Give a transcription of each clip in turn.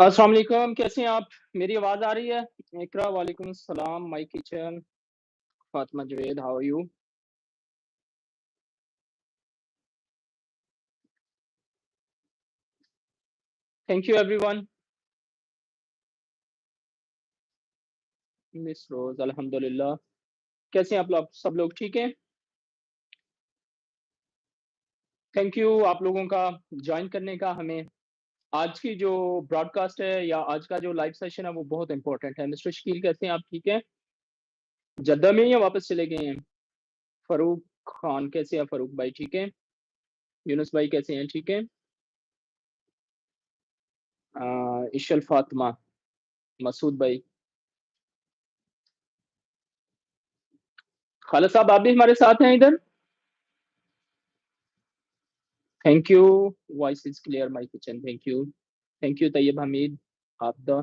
अस्सलाम वालेकुम, कैसे हैं आप? मेरी आवाज़ आ रही है? इकरा वालेकुम सलाम, my kitchen, Fatima Javed, how are you? Thank you everyone, miss Rose अल्हम्दुलिल्लाह। कैसे हैं आप लोग? सब लोग ठीक हैं? थैंक यू आप लोगों का जॉइन करने का हमें। आज की जो ब्रॉडकास्ट है या आज का जो लाइव सेशन है वो बहुत इम्पोर्टेंट है। मिस्टर शकील कैसे हैं आप? ठीक हैं? जद्दा में हैं या वापस चले गए हैं? फ़ारूक खान कैसे हैं फ़ारूक भाई ठीक हैं? यूनुस भाई कैसे हैं? ठीक हैं? इशल फातिमा, मसूद भाई, खालिद साहब आप भी हमारे साथ हैं इधर? Thank you, voice is clear my kitchen, thank you Tayyab Hamid, आपदा।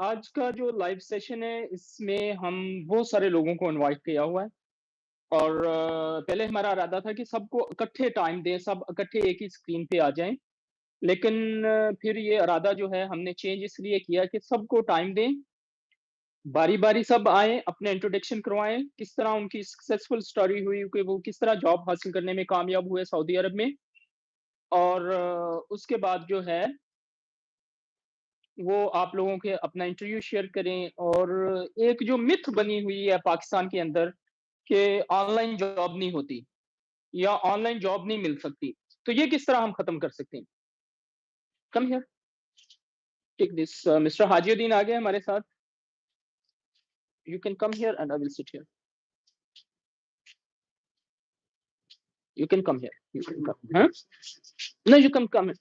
आज का जो लाइव सेशन है, इसमें हम बहुत सारे लोगों को इनवाइट किया हुआ है और पहले हमारा इरादा था कि सबको इकट्ठे टाइम दें, सब इकट्ठे एक ही स्क्रीन पे आ जाएँ। लेकिन फिर ये इरादा जो है हमने चेंज इसलिए किया कि सबको टाइम दें, बारी-बारी सब आएँ, अपने इंट्रोडक्शन करवाएँ, किस तरह उनकी सक्सेसफुल स्टोरी हुई कि वो किस तरह जॉब हासिल करने में कामयाब हुए सऊदी अरब में। और उसके बाद जो है, वो आप लोगों के अपना इंटरव्यू शेयर करें और एक जो मिथ बनी हुई है पाकिस्तान के अंदर कि ऑनलाइन जॉब नहीं होती या ऑनलाइन जॉब नहीं मिल सकती, तो ये किस तरह हम खत्म कर सकते हैं? Come here, take this mister Hajiuddin आ गए हमारे साथ। You can come here and I will sit here. You can come here, you can come, हाँ? No you can come,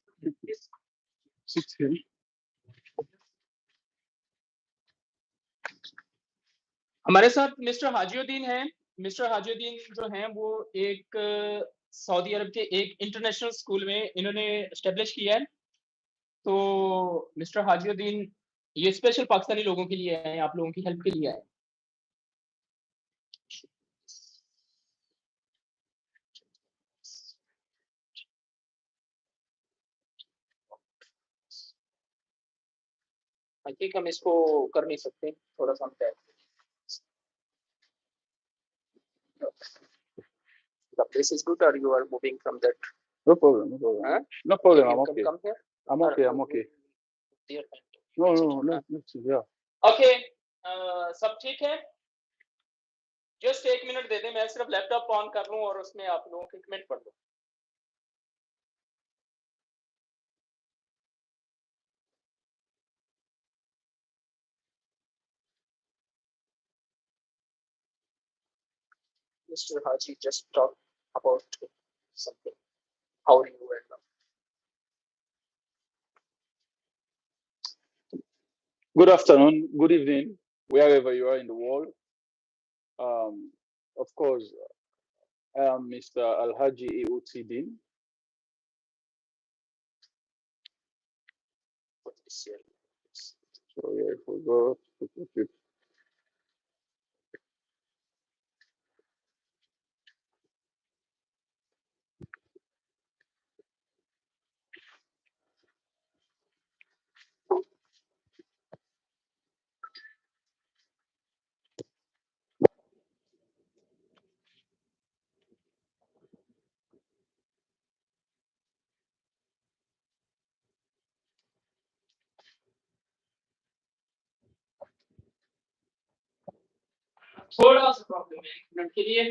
sit here. हमारे साथ मिस्टर हाजीउद्दीन हैं। मिस्टर हाजीउद्दीन जो हैं वो एक सऊदी अरब के एक इंटरनेशनल स्कूल में इन्होंने एस्टेब्लिश किया है। तो मिस्टर हाजीउद्दीन ये स्पेशल पाकिस्तानी लोगों के लिए आए हैं, आप लोगों की हेल्प के लिए आए हैं। आई थिंक हम इसको कर नहीं सकते, थोड़ा-सा हम time the place is good or you are moving from that? No problem, no problem. Huh? No problem, Can you I'm come okay. come here? I'm Or okay, I'm okay. there? No, no, no, let's yeah. Okay, सब ठीक है? Just 1 minute दे दें, मैं सिर्फ laptop on कर लूँ और उसमें आप लोगों के कमेंट पढ़ लूँ। Mr. Haji just talk about something. How are you and Good afternoon, good evening, wherever you are in the world. Of course, I am Mr. Alhaji Eutidin. what is your Sorry, I forgot to put it. थोड़ा सा problem है, 1 minute के लिए।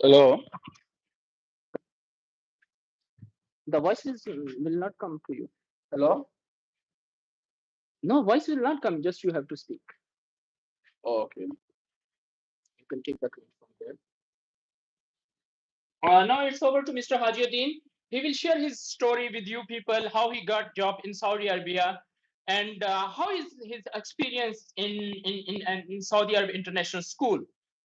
Hello? The voices will not come to you. Hello? No, voice will not come, just you have to speak. Oh, okay. You can take the clip from there. Now it's over to Mr. Hajiuddin. He will share his story with you people, how he got job in Saudi Arabia, and how is his experience in Saudi Arab International School.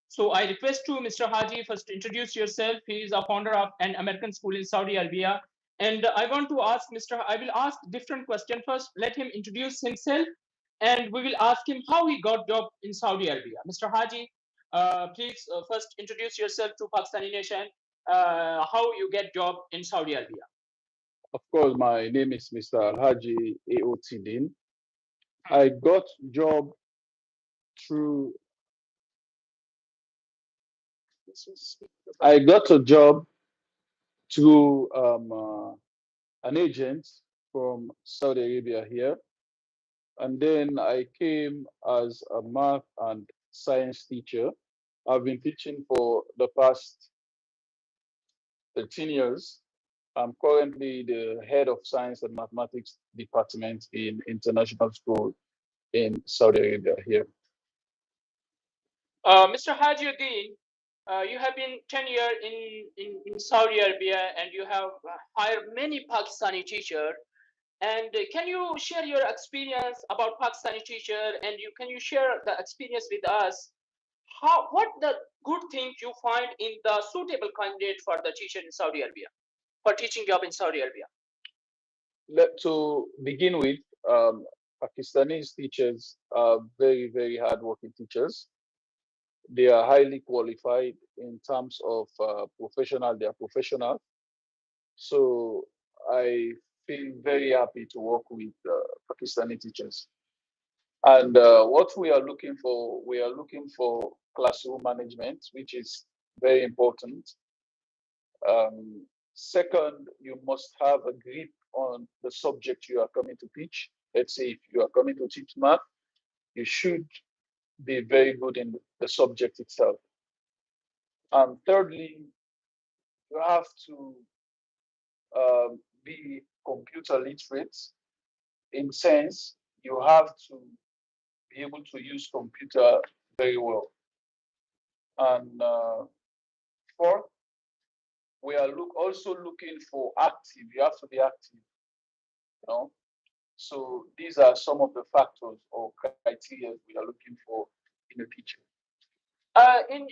So I request to Mr. Haji first introduce yourself. He is a founder of an American school in Saudi Arabia. And I want to ask I will ask different question first. Let him introduce himself and we will ask him how he got job in Saudi Arabia. Mr. Haji, please first introduce yourself to Pakistani nation, how you get job in Saudi Arabia. Of course, my name is Mr. Alhaji AOT Din. I got job through I got a job through an agent from Saudi Arabia here, and then I came as a math and science teacher. I've been teaching for the past 13 years. I'm currently the head of science and mathematics department in international school in Saudi Arabia here. Mr. Hajiuddin, you have been 10 years in Saudi Arabia and you have hired many Pakistani teachers. And can you share your experience about Pakistani teacher and can you share the experience with us? What the good thing you find in the suitable candidate for the teacher in Saudi Arabia, for teaching job in Saudi Arabia? To begin with, um, Pakistani teachers are very, very hardworking teachers. They are highly qualified in terms of professional. They are professional. So I feel very happy to work with Pakistani teachers. And what we are looking for classroom management, which is very important. Second, you must have a grip on the subject you are coming to teach. Let's say if you are coming to teach math, you should be very good in the subject itself. And thirdly, you have to be computer literate in sense you have to be able to use computer very well. And fourth, we are also looking for active. You have to be active, you know. So these are some of the factors or criteria we are looking for in a teacher. In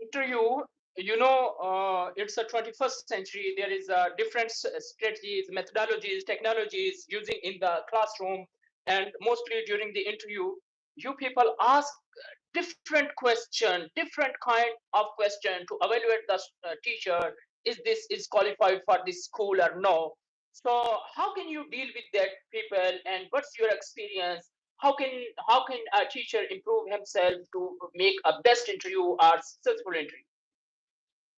interview, it's a 21st century. There is different strategies, methodologies, technologies using in the classroom, and mostly during the interview, you people ask different question, different kind of question to evaluate the teacher. Is this is qualified for this school or no? So how can you deal with that people, and what's your experience? How can a teacher improve himself to make a best interview or successful interview?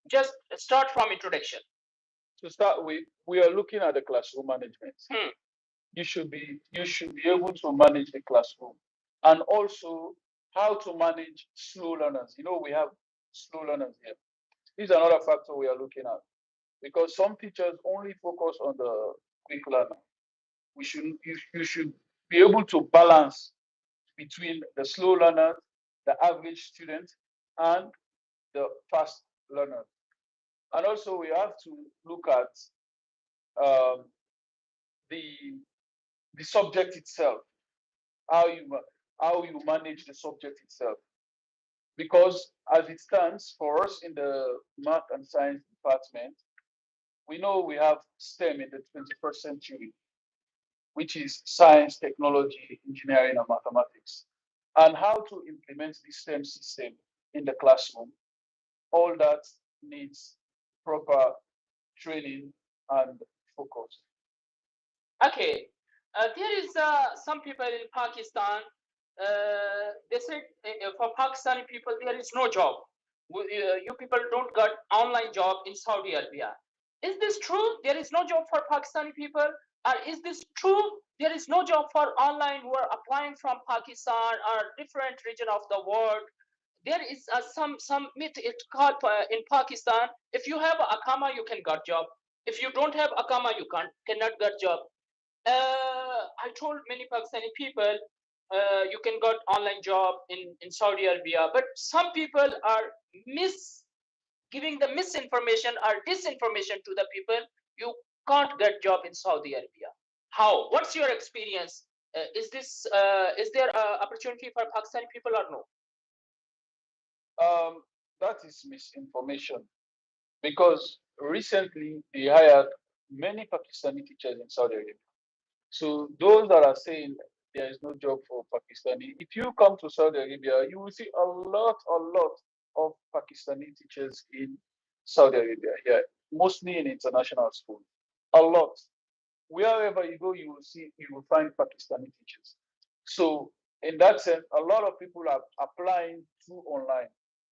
Just start from introduction. To start with, we are looking at the classroom management. Hmm. You should be able to manage the classroom, and also how to manage slow learners. You know, we have slow learners here. This is another factor we are looking at because some teachers only focus on the quick learner. You should be able to balance between the slow learners, the average student, and the fast learner. And also we have to look at um, the the subject itself, how you how you manage the subject itself. Because as it stands for us in the math and science department, we know we have STEM in the 21st century, which is science, technology, engineering, and mathematics. And how to implement this STEM system in the classroom, all that needs proper training and focus. Okay, there is some people in Pakistan. They said for Pakistani people there is no job. You people don't get online job in Saudi Arabia. Is this true? There is no job for Pakistani people, or is this true? There is no job for online who are applying from Pakistan or different region of the world. There is some myth it called in Pakistan. If you have akama, you can get job. If you don't have akama, you cannot get job. I told many Pakistani people you can get online job in Saudi Arabia, but some people are mis giving the misinformation or disinformation to the people. You can't get job in Saudi Arabia. How? What's your experience? Is there opportunity for Pakistani people or no? That is misinformation because recently they hired many Pakistani teachers in Saudi Arabia. So those that are saying there is no job for Pakistani, if you come to Saudi Arabia, you will see a lot of Pakistani teachers in Saudi Arabia here, mostly in international schools. a lot. Wherever you go, you will find Pakistani teachers. So in that sense, a lot of people are applying through online.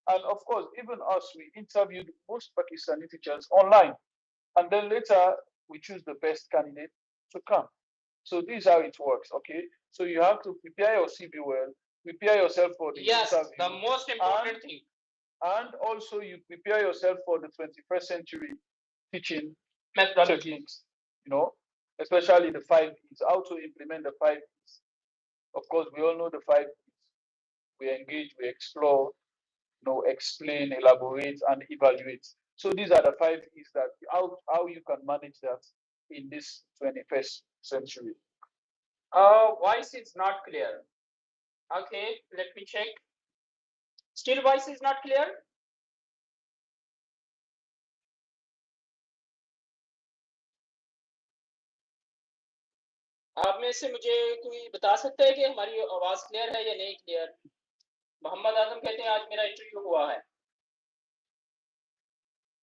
And of course, even us, we interviewed most Pakistani teachers online. And then later we choose the best candidate to come. So this is how it works. Okay. So you have to prepare your CV well, prepare yourself for the interview. The most important thing. And also you prepare yourself for the 21st century teaching Methodology. techniques, especially the 5 E's, how to implement the 5 E's. Of course, we all know the 5 E's. We engage, we explore, explain, elaborate, and evaluate. So these are the 5 E's that how you can manage that in this 21st century. Voice is not clear. Okay, let me check. Still voice is not clear? आप में से मुझे कोई बता सकता है कि हमारी आवाज क्लियर है या नहीं क्लियर? मोहम्मद आजम कहते हैं आज मेरा इंटरव्यू हुआ है।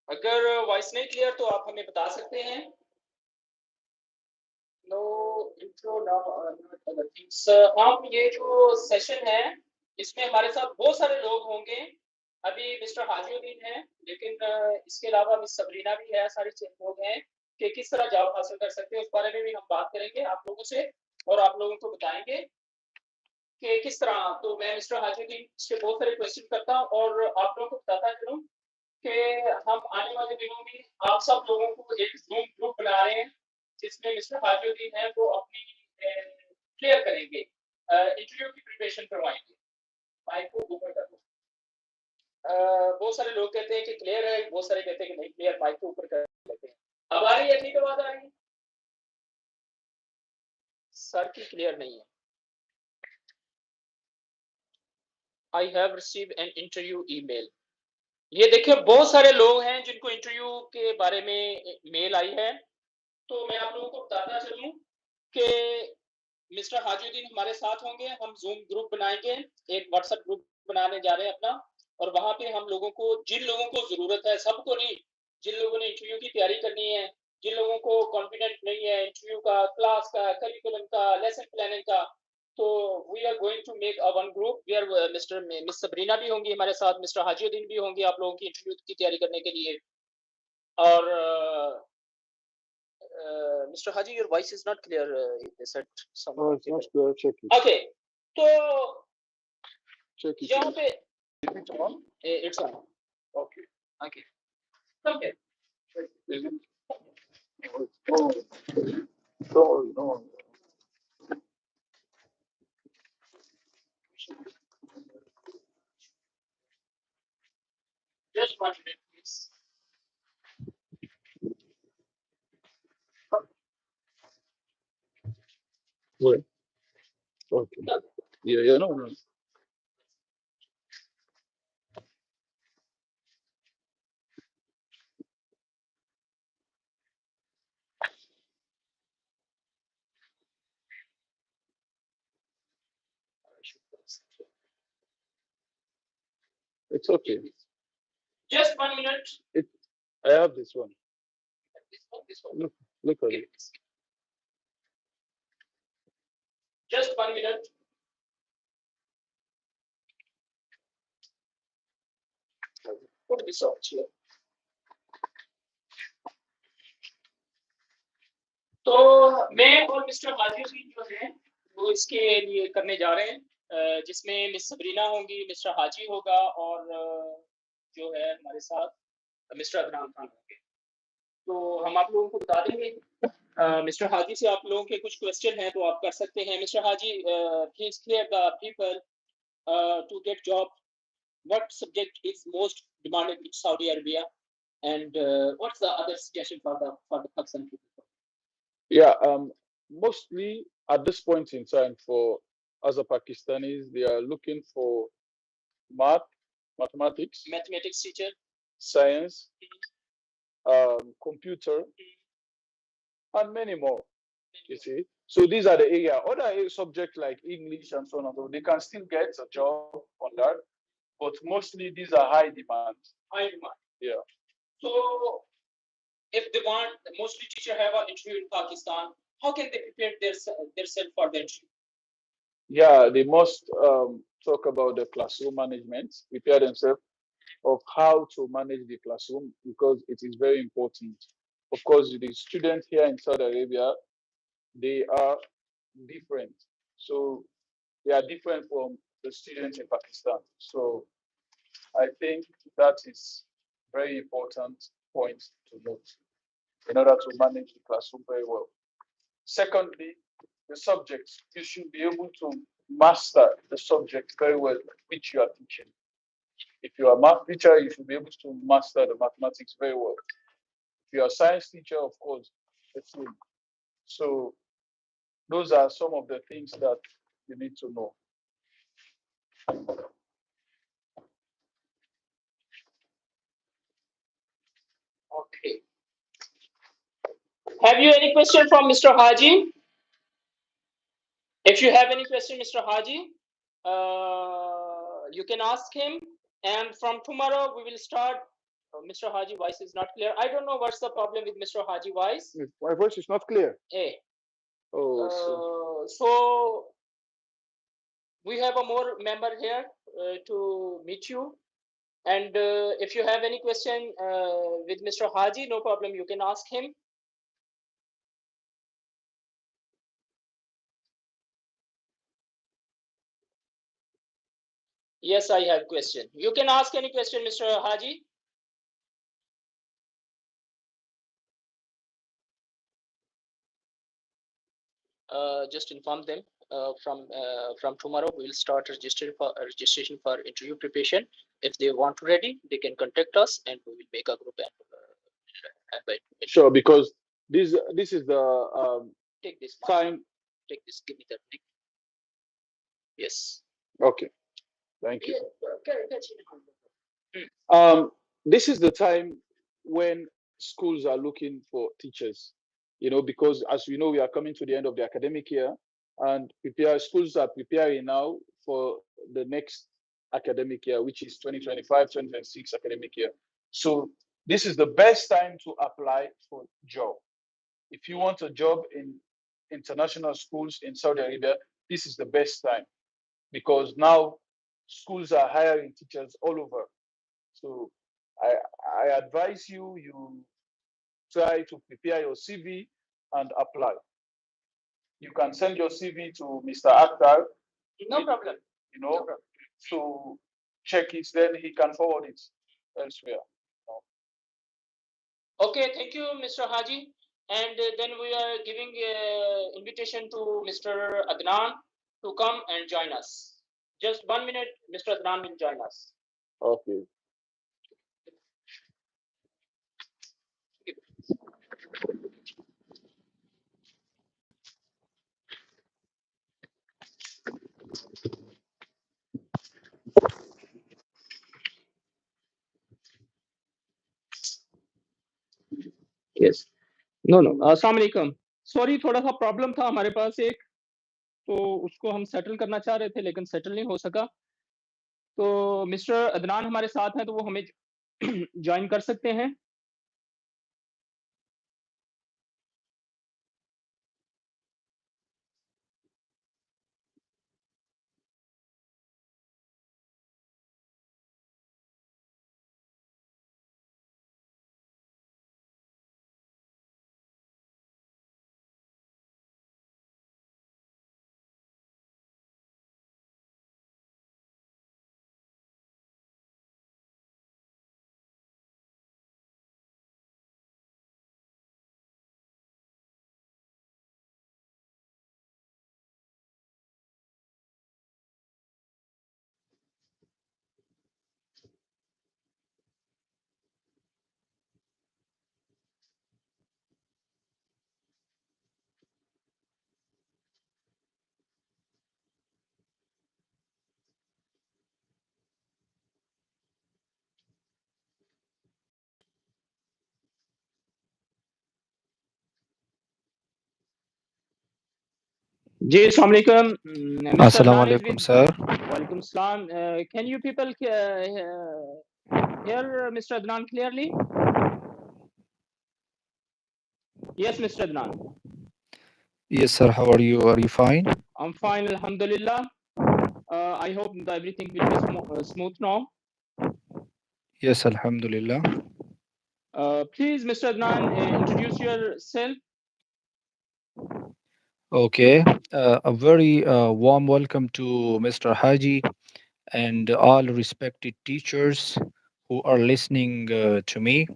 अगर वॉइस नहीं क्लियर तो आप हमें बता सकते हैं। No intro not other things. हम ये जो सेशन है इसमें हमारे साथ बहुत सारे लोग होंगे। अभी मिस्टर हाजीउद्दीन है, लेकिन इसके अलावा मिस सबरीना भी है, सारे लोग हैं कि किस तरह जॉब हासिल कर सकते हैं, उस बारे में भी हम बात करेंगे आप लोगों से और आप लोगों को बताएंगे कि किस तरह। तो मैं मिस्टर हाजीउद्दीन से बहुत सारे क्वेश्चन करता हूँ और आप लोगों को बताता चलूँ कि हम आने वाले दिनों में आप सब लोगों को एक जूम ग्रुप बना रहे हैं जिसमें मिस्टर हाजीउद्दीन है वो अपनी क्लियर करेंगे, इंटरव्यू की प्रिपरेशन करवाएंगे। माइक को ऊपर कर दो। बहुत सारे लोग कहते हैं कि क्लियर है, बहुत सारे कहते हैं कि नहीं क्लियर, माइक को ऊपर कर लेते हैं। अब आ रही है? ठीक आवाज आ रही है? सर की क्लियर नहीं है। I have receive an interview email. ये देखिए बहुत सारे लोग हैं जिनको इंटरव्यू के बारे में मेल आई है। तो मैं आप लोगों को बताता चलूं कि मिस्टर हाजीउद्दीन हमारे साथ होंगे। हम जूम ग्रुप बनाएंगे, एक व्हाट्सएप ग्रुप बनाने जा रहे हैं अपना, और वहां पे हम लोगों को, जिन लोगों को जरूरत है, सबको नहीं, जिन लोगों ने इंटरव्यू की तैयारी करनी है, जिन लोगों को कॉन्फिडेंट नहीं है इंटरव्यू का, क्लास का, करिकुलम का, लेसन प्लानिंग का, तो we are going to make a one group where miss Sabrina भी होंगी हमारे साथ, मिस्टर हाजीउद्दीन भी होंगे आप लोगों की इंटरव्यू की तैयारी करने के लिए। और Mr. Haji, your voice is not clear. They said some. Oh, it's not clear. Check it. Okay, so Check it. यहाँ पे Is it on? it's on. Okay. Okay. Okay. Is it? Oh, sorry, no. Just 1 minute, please. Wait. Okay. Yeah, no. It's okay. Just 1 minute. I have this one. This one. Look at it. Just 1 minute. Put this out here. तो मैं और mister हाजीउद्दीन जो है वो इसके लिए करने जा रहे हैं, जिसमें मिस सबरीना होंगी, मिस्टर हाजी होगा और जो है हमारे साथ मिस्टर अदनान खान होंगे। तो हम आप लोगों को बता देंगे। मिस्टर हाजी से आप लोगों के कुछ क्वेश्चन हैं तो आप कर सकते हैं। Mister Haji, please clear the people to get job, what subject is most demanded in Saudi Arabia, and what's the other suggestion for the Pakistan people? Yeah, mostly at this point in time, for as a Pakistanis, they are looking for mathematics teacher, science, computer, and many more. You see, so these are the area. Other subjects like English and so on and so on, they can still get a job on that, but mostly these are high demand. High demand. Yeah. So if they want, mostly teacher have an interview in Pakistan, how can they prepare themselves for the interview? Yeah, they must talk about the classroom management, prepare themselves of how to manage the classroom because it is very important. Of course, the students here in Saudi Arabia, they are different. So they are different from the students in Pakistan. So I think that is very important point to note in order to manage the classroom very well. Secondly, the subjects. You should be able to master the subject very well which you are teaching. If you are a math teacher, you should be able to master the mathematics very well. If you are a science teacher, of course, the same. So those are some of the things that you need to know. Okay. Have you any question from Mr. Haji? If you have any question, Mr. Haji, you can ask him. And from tomorrow, we will start. Mr. Haji voice is not clear. I don't know what's the problem with Mr. Haji voice. My voice is not clear. Eh. Oh, so we have a more member here to meet you. And if you have any question with Mr. Haji, no problem. You can ask him. Yes, I have question. You can ask any question, Mr. Haji. Just inform them from tomorrow we will start registration for interview preparation. If they want to ready, they can contact us and we will make a group and sure, because this is the take this time. Take this. Give me that link. Yes. Okay. Thank you. This is the time when schools are looking for teachers, because as we know, we are coming to the end of the academic year and schools are preparing now for the next academic year, which is 2025-2026 academic year. So this is the best time to apply for job. If you want a job in international schools in Saudi Arabia, this is the best time because now schools are hiring teachers all over. So I advise you try to prepare your CV and apply. You can send your CV to Mr. Akhtar. No problem. No problem. To check it, then he can forward it elsewhere. Okay, thank you, Mr. Haji. And then we are giving invitation to Mr. Adnan to come and join us. Just 1 minute, Mr. Adnan will join us. Okay. Yes. No no अस्सलाम वालेकुम sorry थोड़ा सा problem था हमारे पास एक तो उसको हम सेटल करना चाह रहे थे लेकिन सेटल नहीं हो सका तो मिस्टर अदनान हमारे साथ हैं तो वो हमें ज्वाइन कर सकते हैं जी अस्सलाम वालेकुम mister Assalamu Adnan is alaikum, with sir. वालेकुम सलाम can you people hear Mr. Adnan clearly Yes, Mr. Adnan. Yes, sir. How are you? Are you fine? I'm fine, Alhamdulillah. I hope that everything will be smooth now. Yes, Alhamdulillah. Please, Mr. Adnan, introduce yourself. Okay. A very warm welcome to Mr. Haji and all respected teachers who are listening to me.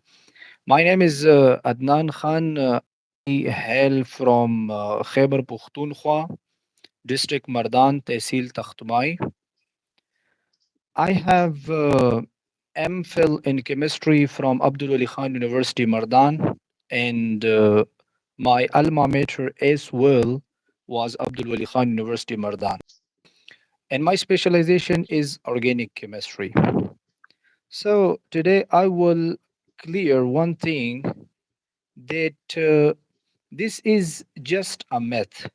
My name is Adnan Khan. I hail from Khyber Pakhtunkhwa, District Mardan, Tehsil Takhtumai. I have MPhil in chemistry from Abdul Ali Khan University, Mardan, and my alma mater as well was Abdul Ali Khan University, Mardan. And my specialization is organic chemistry. So today I will clear one thing that this is just a myth.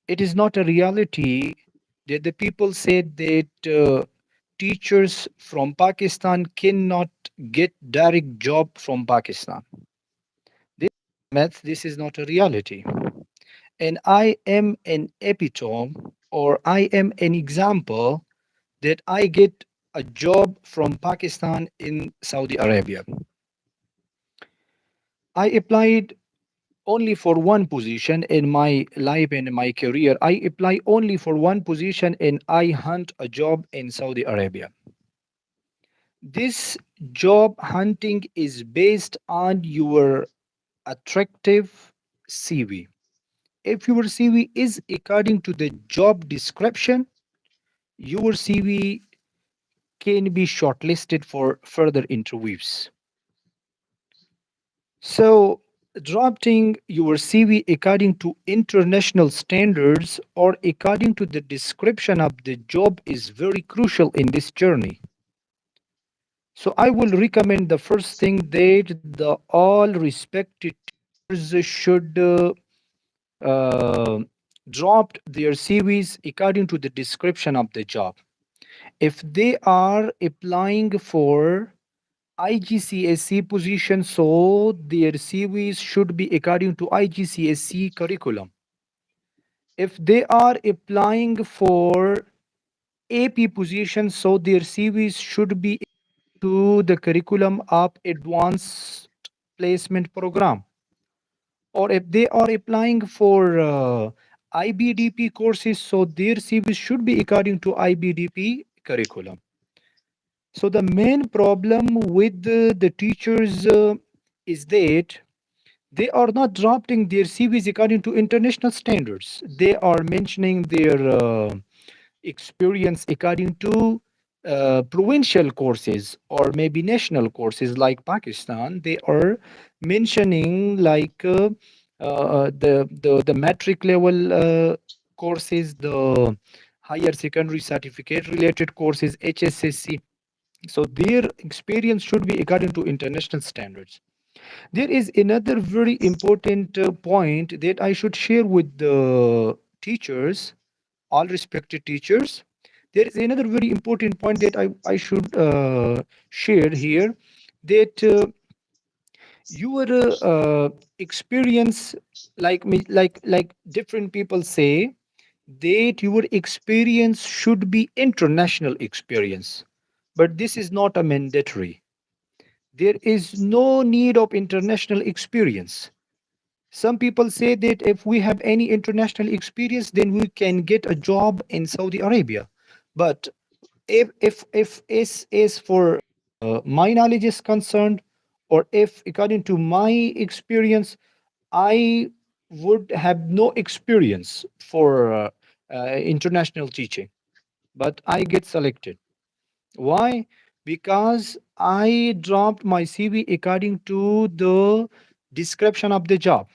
It is not a reality that the people said that teachers from Pakistan cannot get direct job from Pakistan. This is myth. This is not a reality. And I am an epitome or I am an example that I get a job from Pakistan in Saudi Arabia. I applied only for one position in my life and in my career. I apply only for one position and I hunt a job in Saudi Arabia. This job hunting is based on your attractive CV. If your CV is according to the job description, your CV can be shortlisted for further interviews. So, drafting your CV according to international standards or according to the description of the job is very crucial in this journey. So, I will recommend the first thing that the all respected teachers should draft their CVs according to the description of the job. If they are applying for IGCSE position, so their CVs should be according to IGCSE curriculum. If they are applying for AP position, so their CVs should be to the curriculum of advanced placement program. Or if they are applying for IBDP courses, so their CVs should be according to IBDP curriculum. So the main problem with the teachers is that they are not drafting their CVs according to international standards. They are mentioning their experience according to provincial courses or maybe national courses like Pakistan. They are mentioning like the metric level courses, the higher secondary certificate related courses, HSSC. So their experience should be according to international standards. There is another very important point that I should share with the teachers, all respected teachers. There is another very important point that I should share here that your experience, like me, like different people say, that your experience should be international experience. But this is not a mandatory. There is no need of international experience. Some people say that if we have any international experience, then we can get a job in Saudi Arabia. But if is for my knowledge is concerned, or if according to my experience, I would have no experience for international teaching, but I get selected. Why? Because I dropped my CV according to the description of the job.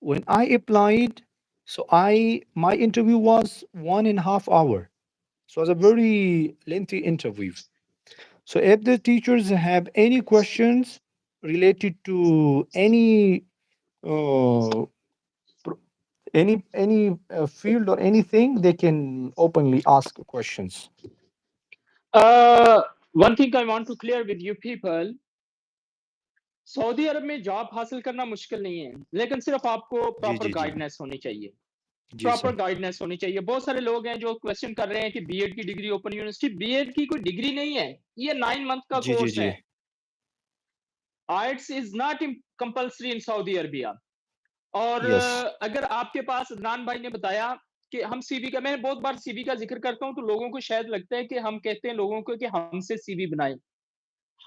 When I applied, so I my interview was 1.5 hours. So it was a very lengthy interview. So if the teachers have any questions related to uh, pro- any field or anything, they can openly ask questions. Uh, One thing I want to clear with you people. Saudi Arab में job हासिल करना मुश्किल नहीं है, लेकिन सिर्फ आपको जी proper जी जी guidance होनी चाहिए। जी प्रॉपर सर। गाइडेंस होनी चाहिए। बहुत सारे लोग हैं जो क्वेश्चन कर रहे हैं कि बीएड की डिग्री ओपन यूनिवर्सिटी, बीएड की कोई डिग्री नहीं है, ये 9 मंथ का जी जी कोर्स जी। है। It's is not compulsory in Saudi Arabia. और यस। अगर आपके पास अदनान भाई ने बताया कि हम सीवी का, मैं बहुत बार सीवी का जिक्र करता हूं तो लोगों को शायद लगता है कि हम कहते हैं लोगों को कि हमसे सीवी बनाएं।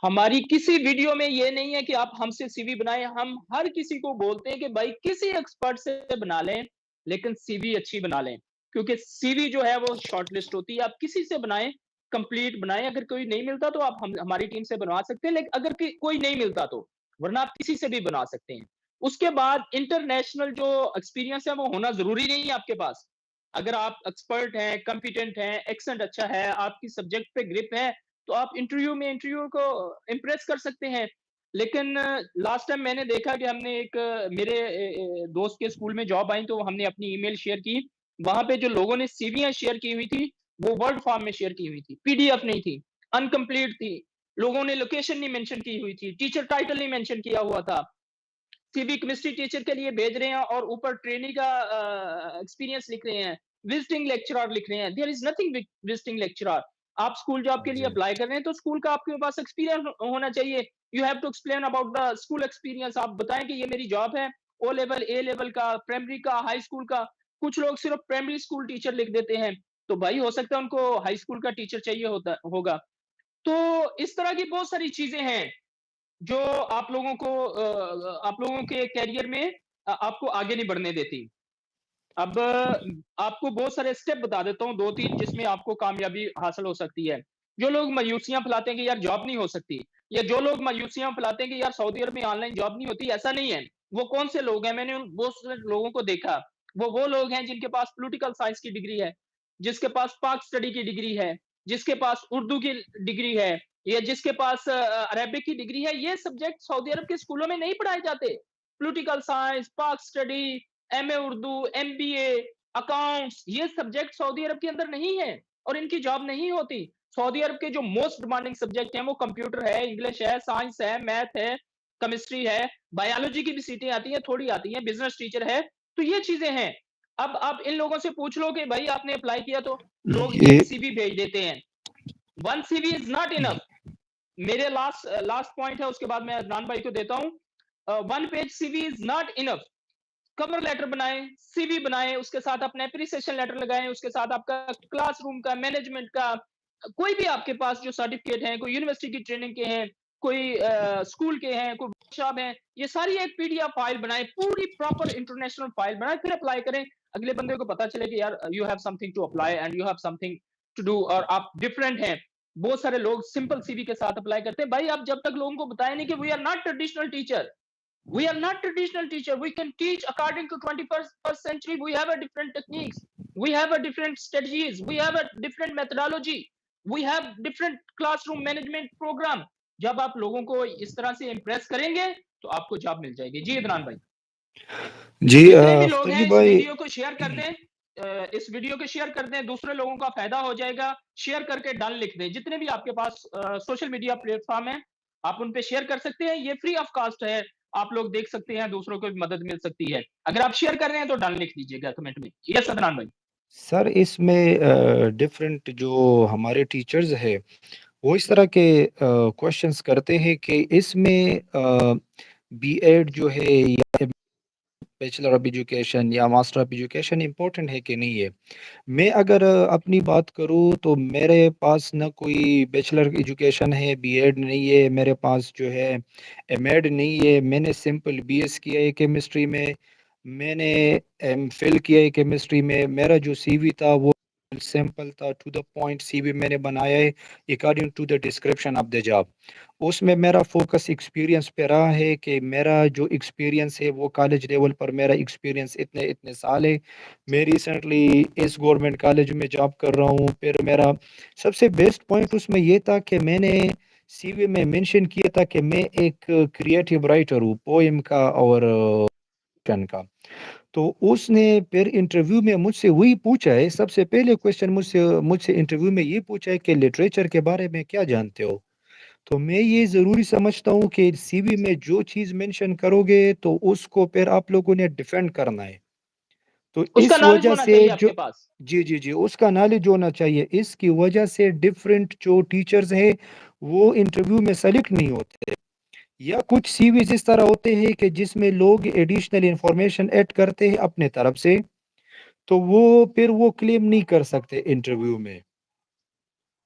हमारी किसी वीडियो में ये नहीं है कि आप हमसे सीवी बनाएं। हम हर किसी को बोलते हैं कि भाई किसी एक्सपर्ट से बना लें, लेकिन सीवी अच्छी बना लें, क्योंकि सीवी जो है वो शॉर्टलिस्ट होती है। आप किसी से बनाएं, कंप्लीट बनाएं। अगर कोई नहीं मिलता तो आप हमारी टीम से बनवा सकते हैं, लेकिन अगर कोई नहीं मिलता तो वरना आप किसी से भी बना सकते हैं। उसके बाद इंटरनेशनल जो एक्सपीरियंस है वो होना जरूरी नहीं है आपके पास। अगर आप एक्सपर्ट हैं, कॉम्पिटेंट हैं, एक्सेंट अच्छा है, आपकी सब्जेक्ट पे ग्रिप है, तो आप इंटरव्यू को इम्प्रेस कर सकते हैं। लेकिन लास्ट टाइम मैंने देखा कि हमने एक मेरे दोस्त के स्कूल में जॉब आई, तो हमने अपनी ईमेल शेयर की। वहां पे जो लोगों ने सीवियां शेयर की हुई थी वो वर्ड फॉर्म में शेयर की हुई थी, पीडीएफ नहीं थी, अनकंप्लीट थी। लोगों ने लोकेशन नहीं मेंशन की हुई थी, टीचर टाइटल नहीं मेंशन किया हुआ था। सीवी केमिस्ट्री टीचर के लिए भेज रहे हैं और ऊपर ट्रेनिंग का एक्सपीरियंस लिख रहे हैं, विजिटिंग लेक्चरर लिख रहे हैं। There is nothing visiting lecturer. आप स्कूल जॉब के लिए जी अप्लाई कर रहे हैं तो स्कूल का आपके पास एक्सपीरियंस होना चाहिए। You have to explain about the school experience. आप बताएं कि ये मेरी जॉब है, ओ लेवल, ए लेवल का, प्राइमरी का, हाई स्कूल का। कुछ लोग सिर्फ प्राइमरी स्कूल टीचर लिख देते हैं, तो भाई हो सकता है उनको हाई स्कूल का टीचर चाहिए होता होगा। तो इस तरह की बहुत सारी चीजें हैं जो आप लोगों के करियर में आपको आगे नहीं बढ़ने देती। अब आपको बहुत सारे स्टेप बता देता हूँ, दो तीन, जिसमें आपको कामयाबी हासिल हो सकती है। जो लोग मायूसियां फैलाते हैं कि यार जॉब नहीं हो सकती, या जो लोग मायूसियां फैलाते हैं कि यार सऊदी अरब में ऑनलाइन जॉब नहीं होती, ऐसा नहीं है। वो कौन से लोग हैं? मैंने उन बहुत सारे लोगों को देखा। वो लोग हैं जिनके पास पॉलिटिकल साइंस की डिग्री है, जिसके पास पाक स्टडी की डिग्री है, जिसके पास उर्दू की डिग्री है, या जिसके पास अरेबिक की डिग्री है। ये सब्जेक्ट सऊदी अरब के स्कूलों में नहीं पढ़ाए जाते। पॉलिटिकल साइंस, पाक study, MA Urdu, MBA, accounts, ये सब्जेक्ट सऊदी अरब के अंदर नहीं है और इनकी जॉब नहीं होती। सऊदी अरब के जो मोस्ट डिमांडिंग सब्जेक्ट हैं वो कंप्यूटर है, इंग्लिश है, साइंस है, मैथ है, केमिस्ट्री है, बायोलॉजी की भी सीटें आती हैं, थोड़ी आती हैं, बिजनेस टीचर है। तो ये चीजें हैं। अब आप इन लोगों से पूछ लो कि भाई आपने अप्लाई किया, तो लोग एक ये सीवी भेज देते हैं। One CV is not enough. मेरे लास्ट लास्ट पॉइंट है, उसके बाद मैं अदनान भाई को देता हूं। One page CV is not enough. Cover letter बनाएं, सीवी बनाएं, उसके साथ अपना एप्रिसिएशन लेटर लगाएं, उसके साथ आपका क्लासरूम का, मैनेजमेंट का, कोई भी आपके पास जो सर्टिफिकेट हैं, कोई यूनिवर्सिटी की ट्रेनिंग के हैं, कोई स्कूल के हैं, कोई वर्कशॉप है, ये सारी एक पीडीएफ फाइल बनाएं, पूरी प्रॉपर इंटरनेशनल फाइल बनाएं, फिर अप्लाई करें। अगले बंदे को पता चले कि यार you have something to apply and you have something to do, और आप डिफरेंट हैं। बहुत सारे लोग सिंपल सीवी के साथ अप्लाई करते हैं। भाई आप जब तक लोगों को बताए नहीं कि we are not traditional teacher, we are not traditional teacher, we can teach according to 21st century, we have a different techniques, we have a different strategies, we have a different methodology, we have different classroom management program। जब आप लोगों को इस तरह से impress करेंगे तो आपको जॉब मिल जाएगी। जी अदनान भाई, जी जितने भी लोग हैं फतेह इस भाई। वीडियो को शेयर कर दें, इस वीडियो को शेयर कर दें, दूसरे लोगों का फायदा हो जाएगा। शेयर करके डन लिख दें। जितने भी आपके पास सोशल मीडिया प्लेटफॉर्म है, आप उन पे शेयर कर सकते हैं। ये फ्री ऑफ कॉस्ट है, आप लोग देख सकते हैं, दूसरों को भी मदद मिल सकती है। अगर आप शेयर कर रहे हैं तो डन लिख दीजिएगा कमेंट में। यस अदनान भाई। सर इसमें डिफरेंट जो हमारे टीचर्स है वो इस तरह के क्वेश्चंस करते हैं कि इसमें बीएड जो है या बैचलर ऑफ एजुकेशन या मास्टर ऑफ एजुकेशन इम्पोर्टेंट है कि नहीं है। मैं अगर अपनी बात करूँ तो मेरे पास ना कोई बैचलर एजुकेशन है, बीएड नहीं है, मेरे पास जो है एमएड नहीं है। मैंने सिंपल बीएस किया है केमिस्ट्री में, मैंने एमफिल किया है केमिस्ट्री में। मेरा जो सीवी था वो सिंपल था, टू द पॉइंट सीवी मैंने बनाया है according to the description of the job. उसमें मेरा फोकस एक्सपीरियंस पे रहा है कि मेरा जो एक्सपीरियंस है वो कॉलेज लेवल पर मेरा एक्सपीरियंस इतने इतने साल है। मैं रिसेंटली इस गवर्नमेंट कॉलेज में जॉब कर रहा हूँ। फिर मेरा सबसे बेस्ट पॉइंट उसमें ये था कि मैंने सीवी में मेंशन किया था कि मैं एक क्रिएटिव राइटर हूँ, पोएम का और fiction का। तो उसने फिर इंटरव्यू में मुझसे वही पूछा है, सबसे पहले क्वेश्चन मुझसे मुझसे इंटरव्यू में ये पूछा है कि लिटरेचर के बारे में क्या जानते हो। तो मैं ये ज़रूरी समझता हूँ कि सीवी में जो चीज़ मेंशन करोगे तो उसको फिर आप लोगों ने डिफेंड करना है। तो उसका इस नॉलेज वजह होना से चाहिए जो आपके पास। जी, जी, जी, उसका नॉलेज होना चाहिए। इसकी वजह से डिफरेंट जो टीचर्स हैं, वो इंटरव्यू में सेलेक्ट नहीं होते। या कुछ सीवीज़ इस तरह होते हैं कि जिसमें लोग एडिशनल इन्फॉर्मेशन ऐड करते हैं अपने तरफ से, तो वो फिर वो क्लेम नहीं कर सकते इंटरव्यू में।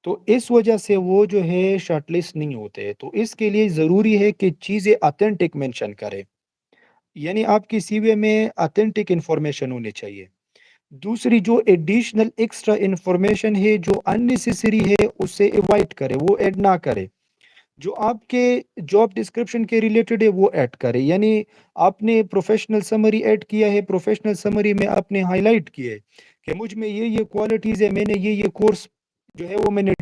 तो इस वजह से वो जो है शॉर्टलिस्ट नहीं होते। तो इसके लिए ज़रूरी है कि चीज़ें ऑथेंटिक मेंशन करें। यानी आपकी सीवी में ऑथेंटिक इन्फॉर्मेशन होनी चाहिए। दूसरी जो एडिशनल एक्स्ट्रा इन्फॉर्मेशन है, जो अननेसेसरी है, उसे अवॉइड करें, वो ऐड ना करें। जो आपके जॉब डिस्क्रिप्शन के रिलेटेड है, वो ऐड करें। यानी आपने प्रोफेशनल समरी ऐड किया है, प्रोफेशनल समरी में आपने हाइलाइट किया है कि मुझ में ये क्वालिटीज़ है, मैंने ये कोर्स जो है वो मैंने।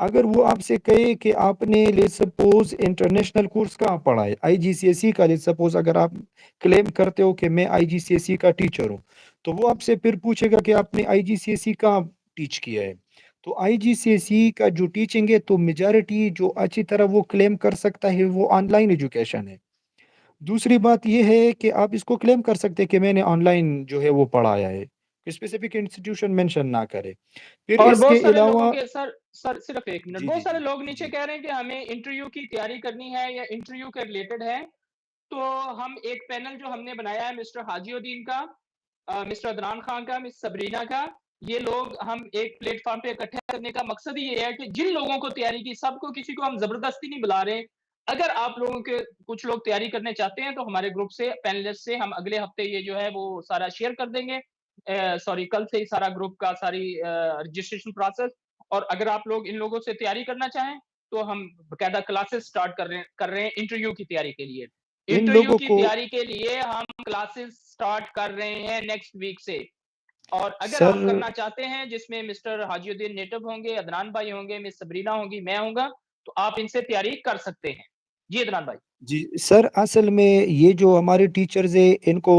अगर वो आपसे कहे कि आपने ले सपोज इंटरनेशनल कोर्स कहाँ पढ़ा है, आईजीसीएसई का, ले सपोज अगर आप क्लेम करते हो कि मैं आईजीसीएसई का टीचर हूँ, तो वो आपसे फिर पूछेगा कि आपने आईजीसीएसई कहाँ टीच किया है। तो आईजीसीएसई का जो टीचिंग है, तो मेजॉरिटी जो अच्छी तरह वो क्लेम कर सकता है वो ऑनलाइन एजुकेशन है। दूसरी बात ये है कि आप इसको क्लेम कर सकते हैं कि मैंने ऑनलाइन जो है वो पढ़ाया है, स्पेसिफिक इंस्टीट्यूशन मेंशन ना करे। फिर और इसके बहुत सारे लोगों अलावा के सर सिर्फ एक मिनट, जी, बहुत जी, सारे जी, लोग नीचे जी, कह रहे हैं कि हमें इंटरव्यू की तैयारी करनी है या इंटरव्यू के रिलेटेड है। तो हम एक पैनल जो हमने बनाया है मिस्टर हाजीउद्दीन का, मिस्टर अदनान खान का, मिस सबरीना का, ये लोग हम एक प्लेटफॉर्म पे इकट्ठे करने का मकसद ही ये है कि जिन लोगों को तैयारी की, सबको, किसी को हम जबरदस्ती नहीं बुला रहे। अगर आप लोगों के कुछ लोग तैयारी करने चाहते हैं तो हमारे ग्रुप से, पैनलिस्ट से हम अगले हफ्ते ये जो है वो सारा शेयर कर देंगे। सॉरी, कल से ही सारा ग्रुप का सारी रजिस्ट्रेशन प्रोसेस। और अगर आप लोग इन लोगों से तैयारी करना चाहें तो हम बकायदा क्लासेस स्टार्ट कर रहे हैं इंटरव्यू की तैयारी के लिए। इन इंटरव्यू लोगों की को तैयारी के लिए हम क्लासेस स्टार्ट कर रहे हैं नेक्स्ट वीक से। और अगर सर आप करना चाहते हैं जिसमें मिस्टर हाजीउद्दीन नेटव होंगे, अदनान भाई होंगे, मिस सबरीना होंगी, मैं होऊंगा, तो आप इनसे तैयारी कर सकते हैं। जी अदनान भाई। जी, सर असल में ये जो हमारे टीचर्स हैं इनको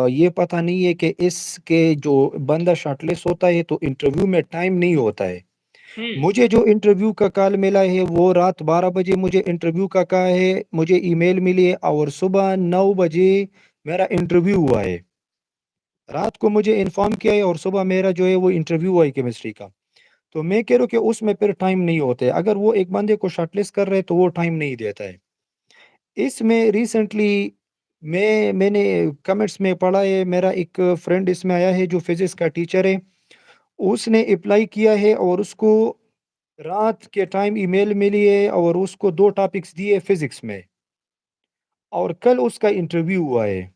ये पता नहीं है कि इसके जो बंदा शॉर्टलिस्ट होता है तो इंटरव्यू में टाइम नहीं होता है। हम्म। मुझे जो इंटरव्यू का कॉल मिला है वो रात 12 बजे मुझे इंटरव्यू का कहा है, मुझे ईमेल मिली है और सुबह 9 बजे मेरा इंटरव्यू हुआ है। रात को मुझे इन्फॉर्म किया है और सुबह मेरा जो है वो इंटरव्यू हुआ है केमिस्ट्री का। तो मैं कह रहा हूँ कि उसमें फिर टाइम नहीं होते। अगर वो एक बंदे को शॉर्टलिस्ट कर रहे हैं तो वो टाइम नहीं देता है। इसमें रिसेंटली मैंने कमेंट्स में पढ़ा है, मेरा एक फ्रेंड इसमें आया है जो फिजिक्स का टीचर है। उसने अप्लाई किया है और उसको रात के टाइम ईमेल मिली है और उसको 2 टॉपिक्स दिए फिजिक्स में और कल उसका इंटरव्यू हुआ है।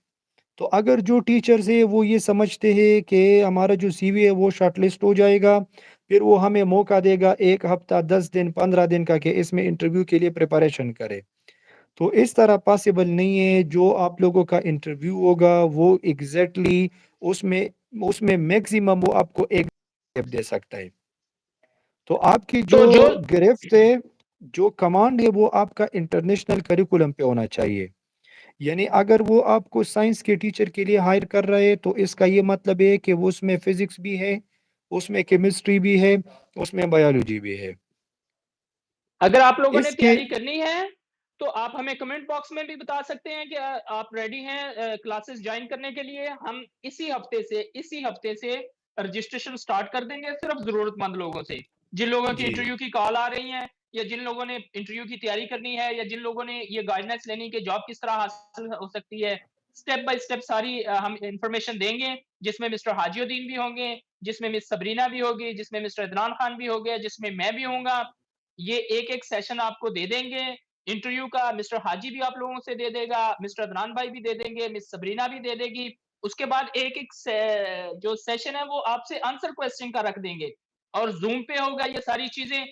तो अगर जो टीचर्स है वो ये समझते हैं कि हमारा जो सीवी है वो शॉर्टलिस्ट हो जाएगा, फिर वो हमें मौका देगा 1 हफ्ता, 10 दिन, 15 दिन का कि इसमें इंटरव्यू के लिए प्रिपरेशन करें। तो इस तरह पॉसिबल नहीं है। जो आप लोगों का इंटरव्यू होगा वो एग्ज़ैक्टली उसमें उसमें मैक्सिमम वो आपको 1 स्टेप दे सकता है। तो आपकी जो तो जो गिरफ्त है, जो कमांड है वो आपका इंटरनेशनल करिकुलम पे होना चाहिए। यानी अगर वो आपको साइंस के टीचर के लिए हायर कर रहे हैं तो इसका ये मतलब है कि वो उसमें फिजिक्स भी है, उसमें केमिस्ट्री भी है, उसमें बायोलॉजी भी है। अगर आप लोगों ने इसके तैयारी करनी है तो आप हमें कमेंट बॉक्स में भी बता सकते हैं कि आप रेडी हैं क्लासेस ज्वाइन करने के लिए। हम इसी हफ्ते से रजिस्ट्रेशन स्टार्ट कर देंगे, सिर्फ जरूरतमंद लोगों से। जिन लोगों की जी, इंटरव्यू की कॉल आ रही है, या जिन लोगों ने इंटरव्यू की तैयारी करनी है, या जिन लोगों ने ये गाइडेंस लेनी कि जॉब किस तरह हासिल हो सकती है, स्टेप बाय स्टेप सारी हम इंफॉर्मेशन देंगे। जिसमें मिस्टर हाजीउद्दीन भी होंगे, जिसमें मिस सबरीना भी होगी, जिसमें मिस्टर इदनान खान भी होंगे, जिसमें मैं भी होऊंगा। ये एक एक सेशन आपको दे देंगे इंटरव्यू का। मिस्टर हाजी भी आप लोगों से दे देगा, मिस्टर अदनान भाई भी दे देंगे, मिस सबरीना भी दे देगी। उसके बाद एक एक जो सेशन है वो आपसे आंसर क्वेश्चन का रख देंगे, और जूम पे होगा ये सारी चीजें।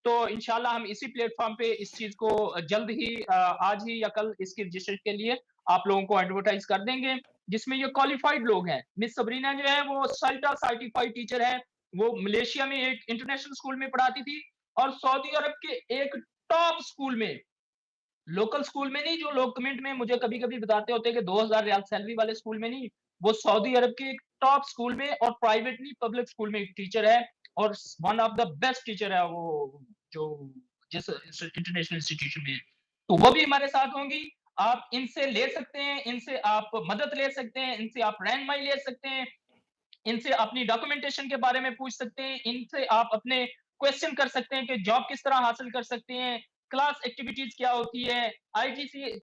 तो इंशाल्लाह हम इसी प्लेटफॉर्म पे इस चीज को जल्द ही आज ही या कल इसकी रजिस्ट्रेशन के लिए आप लोगों को एडवर्टाइज कर देंगे। जिसमें ये क्वालिफाइड लोग हैं। मिस सबरीना जो है वो सल्टा सर्टिफाइड टीचर है। वो मलेशिया में एक इंटरनेशनल स्कूल में पढ़ाती थी, और सऊदी अरब के एक टॉप स्कूल में, लोकल स्कूल में नहीं, जो लोग कमेंट में मुझे कभी कभी बताते होते हैं कि 2000 रियाल सैलरी वाले स्कूल में नहीं, वो सऊदी अरब के एक टॉप स्कूल में और प्राइवेटली पब्लिक स्कूल में एक टीचर है। और one of the best teacher है वो, जो जिस इंटरनेशनल इंस्टीट्यूशन में, तो वो भी हमारे साथ होंगी। आप इनसे ले सकते हैं, इनसे आप मदद ले सकते हैं, इनसे आप रहनुमाई ले सकते हैं, इनसे अपनी डॉक्यूमेंटेशन के बारे में पूछ सकते हैं, इनसे आप अपने क्वेश्चन कर सकते हैं कि जॉब किस तरह हासिल कर सकते हैं, क्लास एक्टिविटीज क्या होती है, आईजीसी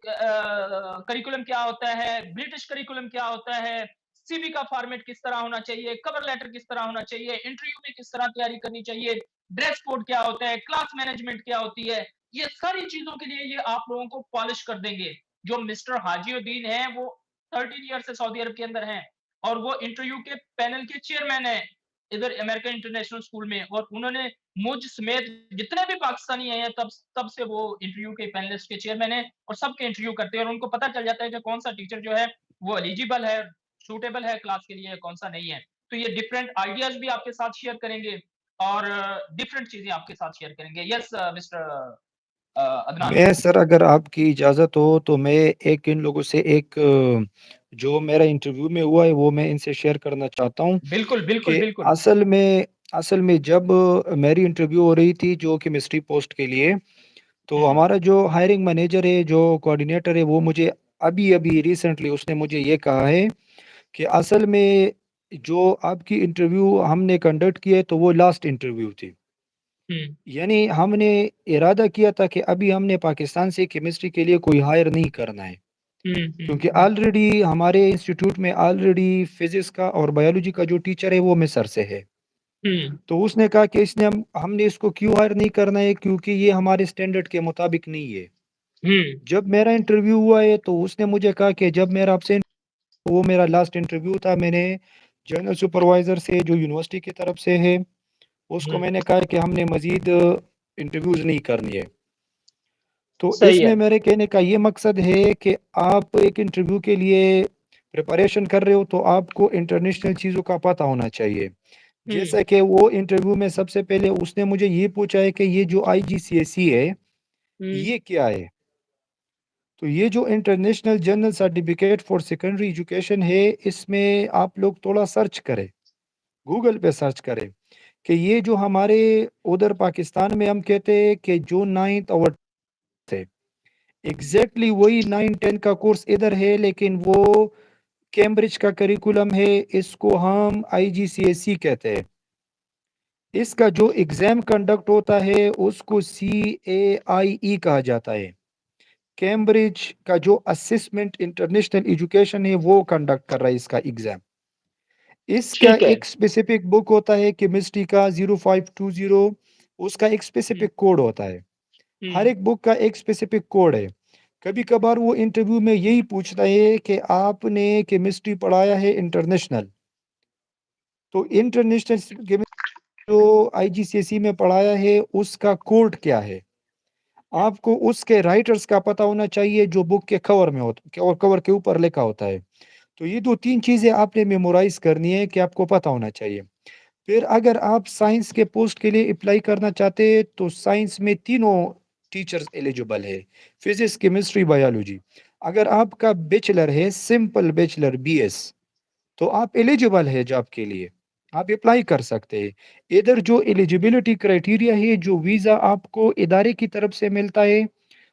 करिकुलम क्या होता है, ब्रिटिश करिकुलम क्या होता है, सीवी का फॉर्मेट किस तरह होना चाहिए, कवर लेटर किस तरह होना चाहिए, इंटरव्यू में किस तरह तैयारी करनी चाहिए, ड्रेस कोड क्या होता है, क्लास मैनेजमेंट क्या होती है, ये सारी चीजों के लिए ये आप लोगों को पॉलिश कर देंगे। जो मिस्टर हाजीउद्दीन है वो 13 ईयर से सऊदी अरब के अंदर हैं और वो इंटरव्यू के पैनल के चेयरमैन है इधर अमेरिकन इंटरनेशनल स्कूल में, और उन्होंने मुझ समेत जितने भी पाकिस्तानी हैं तब तब से वो इंटरव्यू के पैनलिस्ट के चेयरमैन है और सबके इंटरव्यू करते हैं, और उनको पता चल जाता है कि कौन सा टीचर जो है वो एलिजिबल है, सूटेबल है क्लास के लिए, कौन सा नहीं है। तो ये डिफरेंट आइडियाज भी आपके साथ शेयर करेंगे और डिफरेंट चीजें आपके साथ शेयर करेंगे। Yes mister Adnan. मैं सर, अगर आपकी इजाज़त हो तो मैं एक इन लोगों से एक जो मेरा इंटरव्यू में हुआ है वो मैं इनसे शेयर करना चाहता हूँ बिल्कुल बिल्कुल कि बिल्कुल। असल में जब मेरी इंटरव्यू हो रही थी जो केमिस्ट्री पोस्ट के लिए, तो हम्म हमारा जो हायरिंग मैनेजर है, जो कोऑर्डिनेटर है, वो मुझे अभी अभी रिसेंटली उसने मुझे ये कहा है कि असल में जो आपकी इंटरव्यू हमने कंडक्ट किया है तो वो लास्ट इंटरव्यू थी। हम्म यानी हमने इरादा किया था कि अभी हमने पाकिस्तान से केमिस्ट्री के लिए कोई हायर नहीं करना है, क्योंकि ऑलरेडी हमारे इंस्टीट्यूट में ऑलरेडी फिजिक्स का और बायोलॉजी का जो टीचर है वो मिस्र से है। हम्म तो उसने कहा कि इसने हमने इसको क्यों हायर नहीं करना है, क्योंकि ये हमारे स्टैंडर्ड के मुताबिक नहीं है। हम्म जब मेरा इंटरव्यू हुआ है तो उसने मुझे कहा कि जब मेरा आपसे, वो मेरा लास्ट इंटरव्यू था, मैंने जनरल सुपरवाइज़र से जो यूनिवर्सिटी की तरफ से है उसको हम्म, मैंने कहा कि हमने मज़ीद इंटरव्यूज़ नहीं करनी है। तो सही है। इसमें मेरे कहने का ये मकसद है कि आप एक इंटरव्यू के लिए प्रिपरेशन कर रहे हो तो आपको इंटरनेशनल चीज़ों का पता होना चाहिए। हम्म जैसा कि वो इंटरव्यू में सबसे पहले उसने मुझे ये पूछा है कि ये जो आईजीसीएसई है हम्म ये क्या है। तो ये जो international general certificate for secondary education है, इसमें आप लोग थोड़ा सर्च करें, गूगल पे सर्च करें कि ये जो हमारे उधर पाकिस्तान में हम कहते हैं कि जो नाइन्थ और थे, एग्जैक्टली वही 9-10 का कोर्स इधर है, लेकिन वो कैम्ब्रिज का करिकुलम है, इसको हम आईजीसीएसई कहते हैं। इसका जो एग्ज़ाम कंडक्ट होता है उसको CAIE कहा जाता है। कैम्ब्रिज का जो असेसमेंट इंटरनेशनल एजुकेशन है वो कंडक्ट कर रहा है इसका एग्ज़ाम। इसका ठीक है। एक स्पेसिफिक बुक होता है केमिस्ट्री का 0520, उसका एक हम्म स्पेसिफिक कोड होता है। हर हम्म एक बुक का एक स्पेसिफिक कोड है। कभी कभार वो इंटरव्यू में यही पूछता है कि आपने केमिस्ट्री पढ़ाया है इंटरनेशनल, तो इंटरनेशनल केमिस्ट्री जो आईजीसीएसई में पढ़ाया है उसका कोड क्या है। आपको उसके राइटर्स का पता होना चाहिए जो बुक के कवर में होता और कवर के ऊपर लिखा होता है। तो ये दो तीन चीज़ें आपने मेमोराइज करनी है कि आपको पता होना चाहिए। फिर अगर आप साइंस के पोस्ट के लिए अप्लाई करना चाहते हैं तो साइंस में तीनों टीचर्स एलिजिबल है, फिजिक्स केमिस्ट्री बायोलॉजी। अगर आपका बैचलर है, सिंपल बैचलर बीएस, तो आप एलिजिबल है जॉब के लिए, आप अप्लाई कर सकते हैं। इधर जो एलिजिबिलिटी क्राइटेरिया है, जो वीज़ा आपको इदारे की तरफ से मिलता है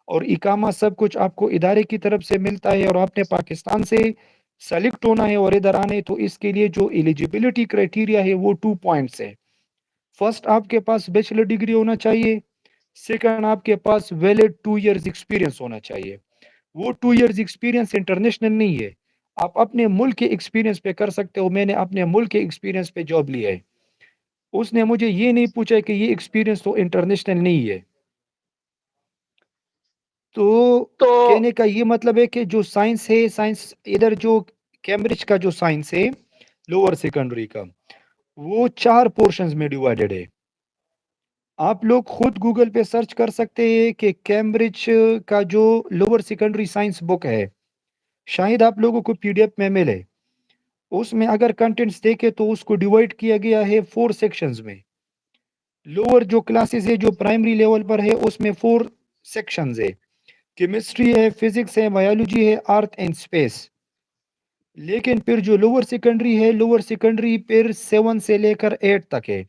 और इकामा सब कुछ आपको इदारे की तरफ से मिलता है, और आपने पाकिस्तान से सेलेक्ट होना है और इधर आना है, तो इसके लिए जो एलिजिबिलिटी क्राइटेरिया है वो 2 पॉइंट्स है। फर्स्ट, आपके पास बैचलर डिग्री होना चाहिए। सेकंड, आपके पास वैलिड 2 इयर्स एक्सपीरियंस होना चाहिए। वो 2 इयर्स एक्सपीरियंस इंटरनेशनल नहीं है, आप अपने मुल्क के एक्सपीरियंस पे कर सकते हो। मैंने अपने मुल्क के एक्सपीरियंस पे जॉब लिया है। उसने मुझे ये नहीं पूछा कि ये एक्सपीरियंस तो इंटरनेशनल नहीं है। तो तो कहने का ये मतलब है कि जो साइंस है, साइंस इधर जो कैम्ब्रिज का जो साइंस है लोअर सेकेंडरी का, वो 4 पोर्शंस में डिवाइडेड है। आप लोग खुद गूगल पे सर्च कर सकते हैं कि कैम्ब्रिज का जो लोअर सेकेंडरी साइंस बुक है, शायद आप लोगों को पीडीएफ में मिले। उसमें अगर कंटेंट्स देखें तो उसको डिवाइड किया गया है 4 सेक्शंस में। लोअर जो क्लासेस है, जो प्राइमरी लेवल पर है, उसमें 4 सेक्शंस है। केमिस्ट्री है, फिजिक्स है, बायोलॉजी है, अर्थ एंड स्पेस। लेकिन फिर जो लोअर सेकेंडरी है, लोअर सेकेंडरी फिर 7 से लेकर 8 तक है।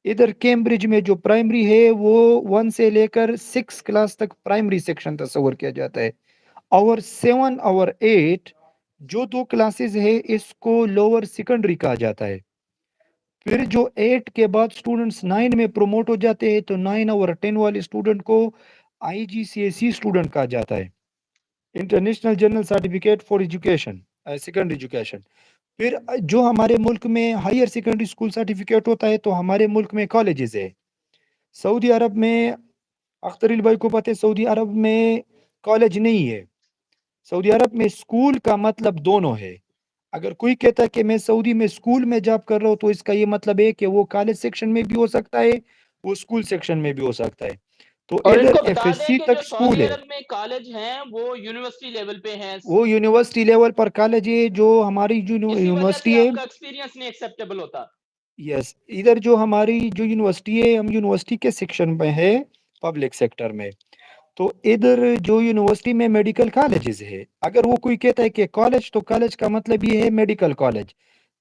इधर कैम्ब्रिज में जो प्राइमरी है वो 1 से लेकर 6 क्लास तक प्राइमरी सेक्शन तस्वर किया जाता है। और 7 और 8 जो 2 क्लासेस है इसको लोअर सेकेंडरी कहा जाता है। फिर जो 8 के बाद स्टूडेंट्स 9 में प्रमोट हो जाते हैं तो 9 और 10 वाले स्टूडेंट को IGCSE स्टूडेंट कहा जाता है, international general certificate for education, secondary education. फिर जो हमारे मुल्क में हायर सेकेंडरी स्कूल सर्टिफिकेट होता है तो हमारे मुल्क में कॉलेजेस है। सऊदी अरब में, अख्तर अली भाई को पता है, सऊदी अरब में कॉलेज नहीं है। सऊदी अरब में स्कूल का मतलब दोनों है। अगर कोई कहता है कि मैं सऊदी में स्कूल में जॉब कर रहा हूँ तो इसका ये मतलब है कि वो कॉलेज सेक्शन में भी हो सकता है, वो स्कूल सेक्शन में भी हो सकता है। तो और इधर इनको बता दें FSC कि जो तक स्कूल सऊदी है, अरब में कॉलेज हैं वो यूनिवर्सिटी लेवल पे हैं। वो यूनिवर्सिटी लेवल पर कॉलेज है। जो हमारी जो इसी वजह यूनिवर्सिटी से है, आपका एक्सपीरियंस नहीं एक्सेप्टेबल होता। यस, इधर जो हमारी जो यूनिवर्सिटी है, हम यूनिवर्सिटी के सेक्शन में है, पब्लिक सेक्टर में। तो इधर जो यूनिवर्सिटी में मेडिकल कॉलेजेस है, अगर वो कोई कहता है कि कॉलेज, तो कॉलेज का मतलब ये है मेडिकल कॉलेज।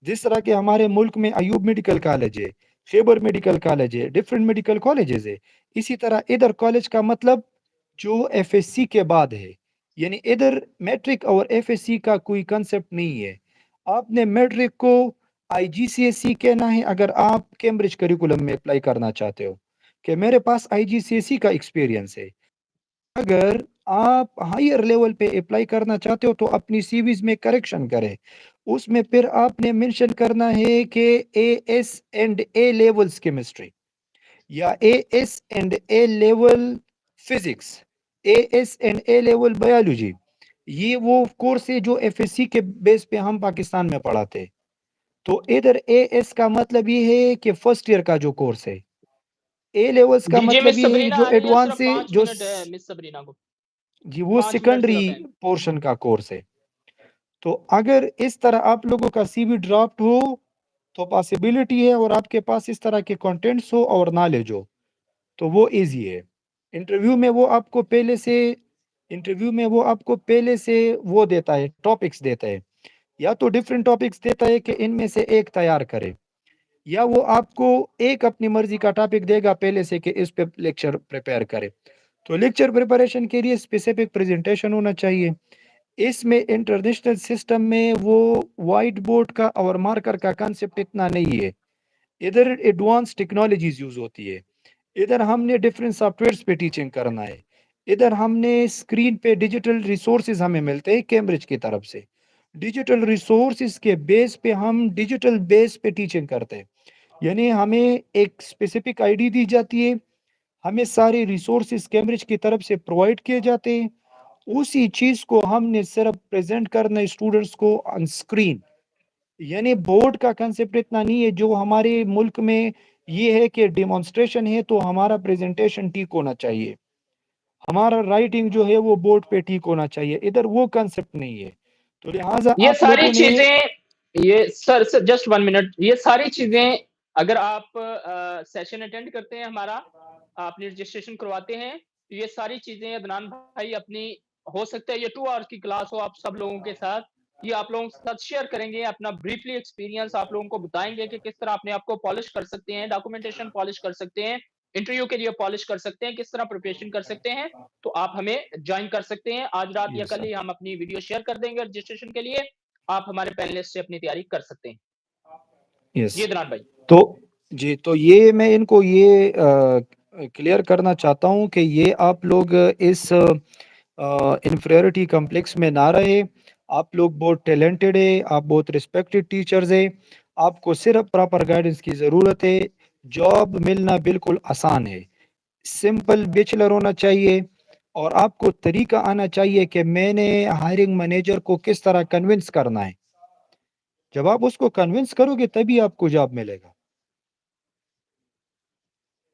जिस तरह के हमारे मुल्क में अयूब मेडिकल कॉलेज है, खैबर मेडिकल कॉलेज है, डिफरेंट मेडिकल कॉलेजेस है, इसी तरह इधर कॉलेज का मतलब जो FSC के बाद है। यानी इधर मैट्रिक और FSC का कोई कंसेप्ट नहीं है। आपने मैट्रिक को IGCSE कहना है अगर आप कैम्ब्रिज करिकुलम में अप्लाई करना चाहते हो कि मेरे पास IGCSE का एक्सपीरियंस है। अगर आप हायर लेवल पे अप्लाई करना चाहते हो तो अपनी सीवीज में करेक्शन करें। उसमें फिर आपने मेंशन करना है कि AS and A levels chemistry, या AS and A level physics, AS and A level biology. ये वो कोर्स है जो FSC के बेस पे हम पाकिस्तान में पढ़ाते हैं। तो इधर AS का मतलब ये है कि फर्स्ट ईयर का जो कोर्स है, A लेवल्स का जी मतलब मिस ये है सबरीना जो आ रही है, सिर्फ एडवांस है, 5 मिनट है मिस सबरीना को। जी वो 5 मिनट सेकेंडरी सिर्फ है। पोर्शन का कोर्स है। तो अगर इस तरह आप लोगों का CV ड्राफ्ट हो तो पॉसिबिलिटी है, और आपके पास इस तरह के कंटेंट्स हो और नॉलेज हो, तो वो इजी है। इंटरव्यू में वो आपको पहले से इंटरव्यू में वो आपको पहले से वो देता है, टॉपिक्स देता है। या तो डिफरेंट टॉपिक्स देता है कि इनमें से एक तैयार करें, या वो आपको एक अपनी मर्जी का टॉपिक देगा पहले से कि इस पे लेक्चर प्रिपेयर करें। तो लेक्चर प्रिपरेशन के लिए स्पेसिफिक प्रेजेंटेशन होना चाहिए। इसमें इंटरनेशनल सिस्टम में वो वाइट बोर्ड का और मार्कर का कंसेप्ट इतना नहीं है। इधर एडवांस टेक्नोलॉजीज यूज होती है। इधर हमने डिफरेंट सॉफ्टवेयर्स पे टीचिंग करना है। इधर हमने स्क्रीन पे डिजिटल रिसोर्सेज हमें मिलते हैं कैम्ब्रिज की तरफ से। डिजिटल रिसोर्सेज के बेस पे हम डिजिटल बेस पे टीचिंग करते हैं। यानी हमें एक स्पेसिफिक आईडी दी जाती है, हमें सारे रिसोर्सेज कैम्ब्रिज की तरफ से प्रोवाइड किए जाते हैं। उसी चीज को हमने सिर्फ प्रेजेंट करना है स्टूडेंट्स को ऑन स्क्रीन। यानी बोर्ड का कंसेप्ट इतना नहीं है जो हमारे मुल्क में ये है कि डेमोन्स्ट्रेशन है तो हमारा प्रेजेंटेशन ठीक होना चाहिए, हमारा राइटिंग जो है वो बोर्ड पे ठीक होना चाहिए। इधर वो कंसेप्ट नहीं है। तो लिहाजा ये आप सारी लोगों ने, चीजें, ये सर जस्ट 1 मिनट, ये सारी चीजें अगर आप सेशन अटेंड करते हैं हमारा, अपनी रजिस्ट्रेशन करवाते हैं, तो ये सारी चीजें अदनान भाई अपनी, हो सकता है ये 2 आवर्स की क्लास हो आप सब लोगों के साथ, ये आप लोगों के साथ शेयर करेंगे अपना ब्रीफली एक्सपीरियंस, आप लोगों को बताएंगे कि किस तरह अपने आप को पॉलिश कर सकते हैं, डॉक्यूमेंटेशन पॉलिश कर सकते हैं, इंटरव्यू के लिए पॉलिश कर सकते हैं, किस तरह प्रिपरेशन कर सकते हैं। तो आप हमें ज्वाइन कर सकते हैं आज रात या यस कल सर, ही, हम अपनी वीडियो शेयर कर देंगे रजिस्ट्रेशन के लिए। आप हमारे पैनलिस्ट से अपनी तैयारी कर सकते हैं। यस। जी अदनान भाई। तो जी, तो ये मैं इनको ये क्लियर करना चाहता हूँ कि ये आप लोग इस इन्फीरियरिटी कम्प्लेक्स में ना रहे। आप लोग बहुत टैलेंटेड है, आप बहुत रिस्पेक्टेड टीचर्स है। आपको सिर्फ प्रॉपर गाइडेंस की ज़रूरत है। जॉब मिलना बिल्कुल आसान है। सिंपल बैचलर होना चाहिए, और आपको तरीका आना चाहिए कि मैंने हायरिंग मैनेजर को किस तरह कन्विंस करना है। जब आप उसको कन्विंस करोगे तभी आपको जॉब मिलेगा।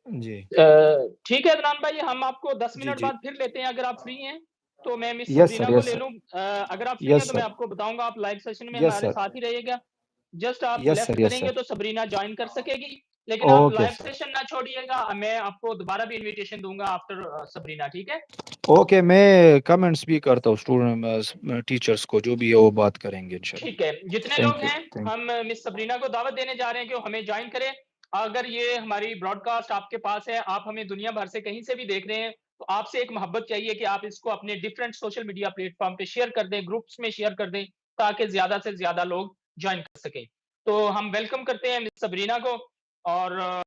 जी, ठीक है अदनान भाई, हम आपको दस जी, मिनट जी। बाद फिर लेते हैं अगर आप फ्री हैं। तो मैं मिस यस सबरीना सर, को यस ले सर, लूं, अगर आप फ्री हैं यस तो मैं सर, आपको बताऊंगा, आप लाइव सेशन में यस हमारे सर, साथ ही रहिएगा। जस्ट आप यस लेफ्ट सर, यस करेंगे सर। तो सबरीना ज्वाइन कर सकेगी। लेकिन आप ओके लाइव सर। सेशन ना छोड़िएगा, मैं आपको दोबारा भी इनविटेशन दूंगा आफ्टर सबरीना, ठीक है। ओके, मैं कमेंट्स भी करता हूँ स्टूडेंट टीचर्स को, जो भी है वो बात करेंगे इंशाल्लाह। ठीक है, जितने लोग थैंक यू, हैं थैंक हम मिस सबरीना को दावत देने जा रहे हैं कि वो हमें ज्वाइन करें। अगर ये हमारी ब्रॉडकास्ट आपके पास है, आप हमें दुनिया भर से कहीं से भी देख रहे हैं, तो आपसे एक मोहब्बत चाहिए कि आप इसको अपने डिफरेंट सोशल मीडिया प्लेटफॉर्म पे शेयर कर दें, ग्रुप्स में शेयर कर दें, ताकि ज़्यादा से ज़्यादा लोग जॉइन कर सकें। तो हम वेलकम करते हैं मिस सबरीना को। और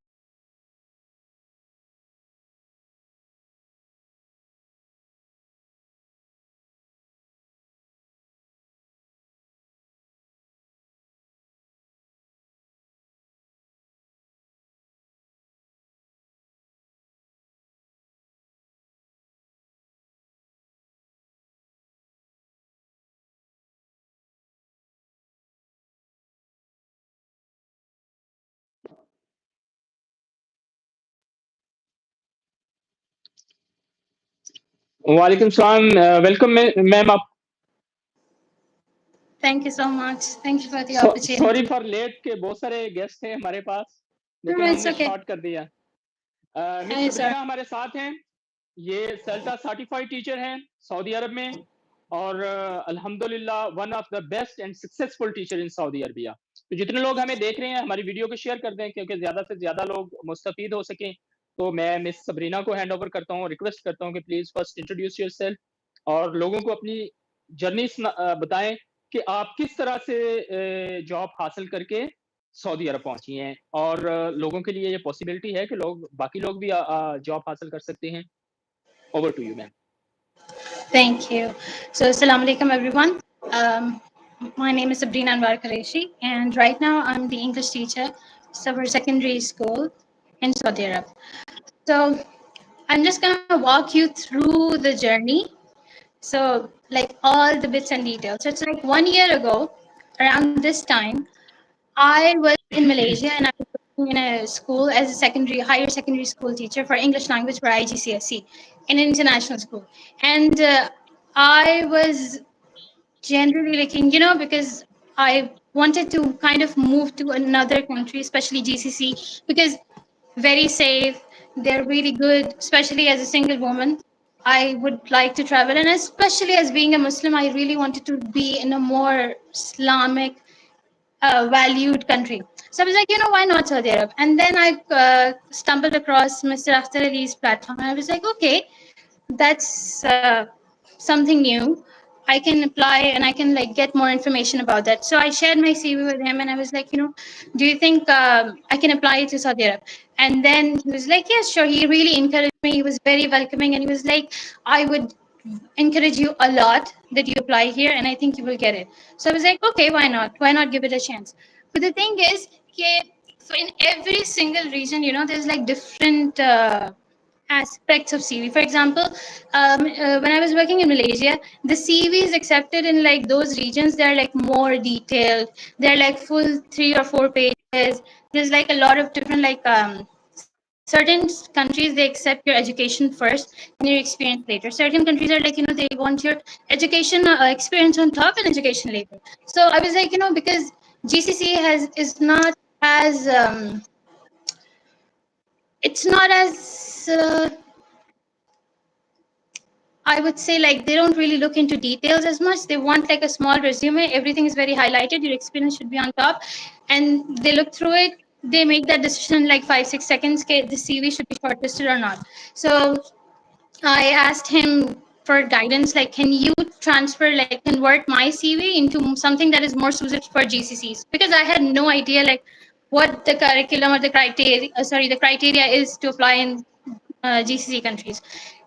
वालेकुम सलाम, वेलकम मैम आप। Thank you so much. Thank you for the sorry opportunity. For late के बहुत सारे गेस्ट थे हमारे पास, No, लेकिन no, it's हमने okay. शॉर्ट कर दिया। Miss Hi, sir. सबरीना हमारे साथ हैं। ये सेल्टा सर्टिफाइड टीचर हैं सऊदी अरब में, और अल्हम्दुलिल्लाह one of the best and successful teacher in Saudi Arabia. तो जितने लोग हमें देख रहे हैं, हमारी वीडियो को शेयर कर दें, क्योंकि ज़्यादा से ज़्यादा लोग मुस्तफ़ीद हो सकें। तो मैं मिस सबरीना को हैंड ओवर करता हूँ, रिक्वेस्ट करता हूँ कि प्लीज़ फर्स्ट इंट्रोड्यूस योरसेल्फ और लोगों को अपनी जर्नी बताएं कि आप किस तरह से जॉब हासिल करके सऊदी अरब पहुंची हैं, और लोगों के लिए ये पॉसिबिलिटी है कि लोग बाकी लोग भी जॉब हासिल कर सकते हैं। Over to you ma'am. Thank you. So, Assalamu alaikum, everyone. Um, my name is Sabrina Anwar Qureshi, and right now I'm the English teacher, Sabar Secondary School in Saudi Arab. So, I'm just going to walk you through the journey. So, like all the bits and details. So, it's like 1 year ago, around this time, I was in Malaysia and I was working in a school as a higher secondary school teacher for English language for IGCSE in an international school. And I was generally looking, because I wanted to kind of move to another country, especially GCC, because very safe, they're really good, especially as a single woman. I would like to travel, and especially as being a Muslim, I really wanted to be in a more Islamic valued country. So I was like, why not Saudi Arab? And then I stumbled across Mr. Akhter Ali's platform. And I was like, okay, that's something new. I can apply and I can like get more information about that. So I shared my CV with him and I was like, do you think I can apply to Saudi Arab? And then he was like, yes, sure. He really encouraged me. He was very welcoming and he was like, I would encourage you a lot that you apply here and I think you will get it. So I was like, okay, why not? Why not give it a chance? But the thing is, so in every single region, there's like different aspects of CV. For example, when I was working in Malaysia, the CVs accepted in like those regions, they're like more detailed. They're like full 3 or 4 pages. There's like a lot of different certain countries, they accept your education first and your experience later. Certain countries are like, they want your education experience on top and education later. So I was like, because GCC is not as it's not as I would say like they don't really look into details as much. They want like a small resume. Everything is very highlighted. Your experience should be on top, and they look through it. They make that decision in like 5 6 seconds. Okay, the CV should be shortlisted or not. So I asked him for guidance, like, can you transfer, like, convert my CV into something that is more suited for GCCs? Because I had no idea, like, what the curriculum or the criteria, the criteria is to apply in GCC countries.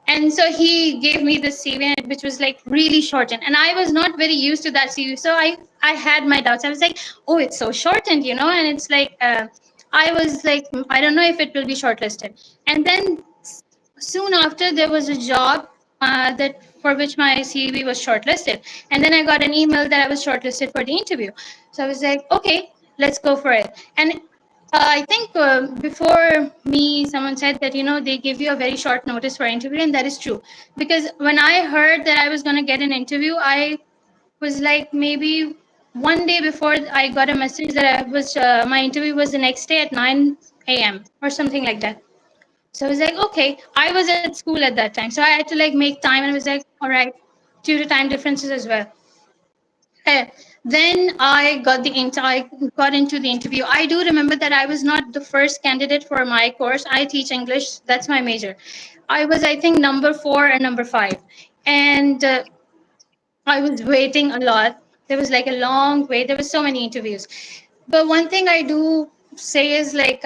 And so he gave me this CV, which was like really shortened, and I was not very used to that CV. So I had my doubts. I was like, oh, it's so shortened, and it's like I was like, I don't know if it will be shortlisted. And then soon after there was a job that for which my CV was shortlisted, and then I got an email that I was shortlisted for the interview. So I was like, okay, let's go for it. And I think before me, someone said that they give you a very short notice for interview, and that is true. Because when I heard that I was going to get an interview, I was like maybe one day before I got a message that I was my interview was the next day at 9 a.m. or something like that. So I was like, okay. I was at school at that time, so I had to like make time, and I was like, all right, due to time differences as well. Eh, Then I got into the interview. I do remember that I was not the first candidate for my course. I teach English. That's my major. I was, I think, number 4 or number 5, and I was waiting a lot. There was like a long wait. There was so many interviews. But one thing I do say is like,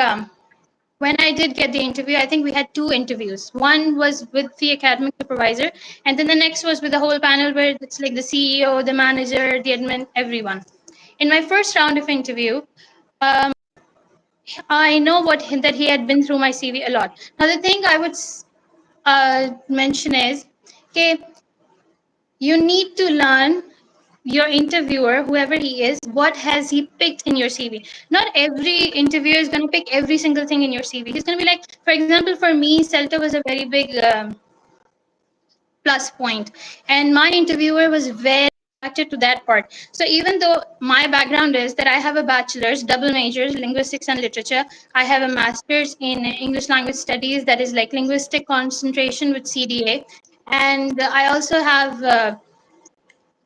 when I did get the interview, I think we had 2 interviews. One was with the academic supervisor, and then the next was with the whole panel where it's like the CEO, the manager, the admin, everyone. In my first round of interview, um, I know that he had been through my CV a lot. Now the thing I would mention is, okay, you need to learn your interviewer, whoever he is, what has he picked in your CV. Not every interviewer is going to pick every single thing in your CV. He's going to be like, for example, for me, Celta was a very big plus point, and my interviewer was very attracted to that part. So even though my background is that I have a bachelor's, double majors, linguistics and literature, I have a master's in English language studies, that is like linguistic concentration with CDA, and I also have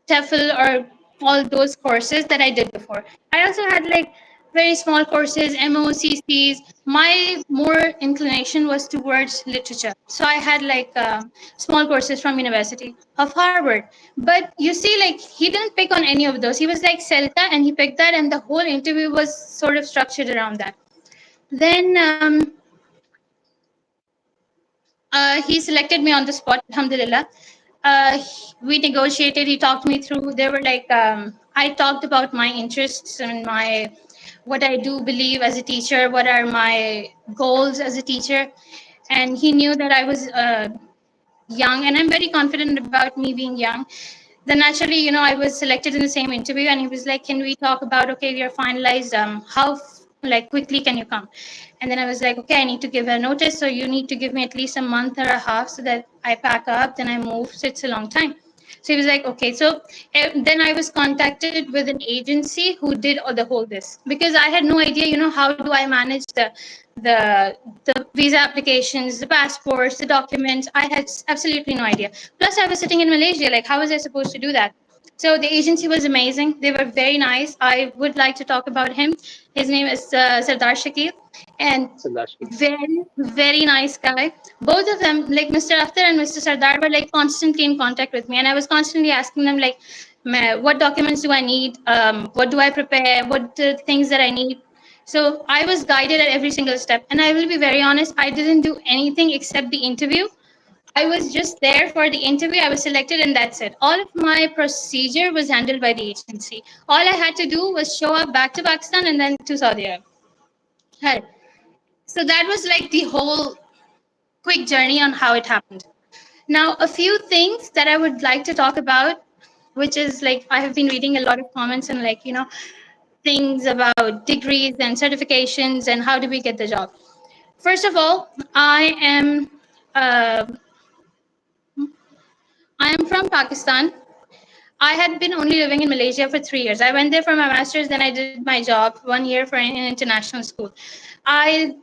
TEFL or all those courses that I did before. I also had like very small courses, MOCCs. My more inclination was towards literature. So I had like small courses from University of Harvard. But you see, like he didn't pick on any of those. He was like Celta and he picked that, and the whole interview was sort of structured around that. Then he selected me on the spot, alhamdulillah. We negotiated, he talked me through. There were like, I talked about my interests and my, what I do believe as a teacher, what are my goals as a teacher. And he knew that I was young, and I'm very confident about me being young. Then naturally, I was selected in the same interview, and he was like, "Can we talk about, okay, we are finalized. How like quickly can you come?" And then I was like, "Okay, I need to give a notice, so you need to give me at least a month or a half so that I pack up, then I move. So it's a long time." So he was like, "Okay." So then I was contacted with an agency who did all the whole this, because I had no idea, how do I manage the visa applications, the passports, the documents. I had absolutely no idea. Plus, I was sitting in Malaysia. Like, how was I supposed to do that? So the agency was amazing. They were very nice. I would like to talk about him. His name is Sardar Shakil, and very, very nice guy. Both of them, like Mr. Akhtar and Mr. Sardar, were like constantly in contact with me, and I was constantly asking them like, what documents do I need? What do I prepare? What things that I need? So I was guided at every single step. And I will be very honest, I didn't do anything except the interview. I was just there for the interview. I was selected, and that's it. All of my procedure was handled by the agency. All I had to do was show up back to Pakistan and then to Saudi Arabia. Right. So that was like the whole quick journey on how it happened. Now, a few things that I would like to talk about, which is like I have been reading a lot of comments and like, things about degrees and certifications and how do we get the job. First of all, uh, I am from Pakistan. I had been only living in Malaysia for 3 years. I went there for my master's, then I did my job 1 year for an international school. I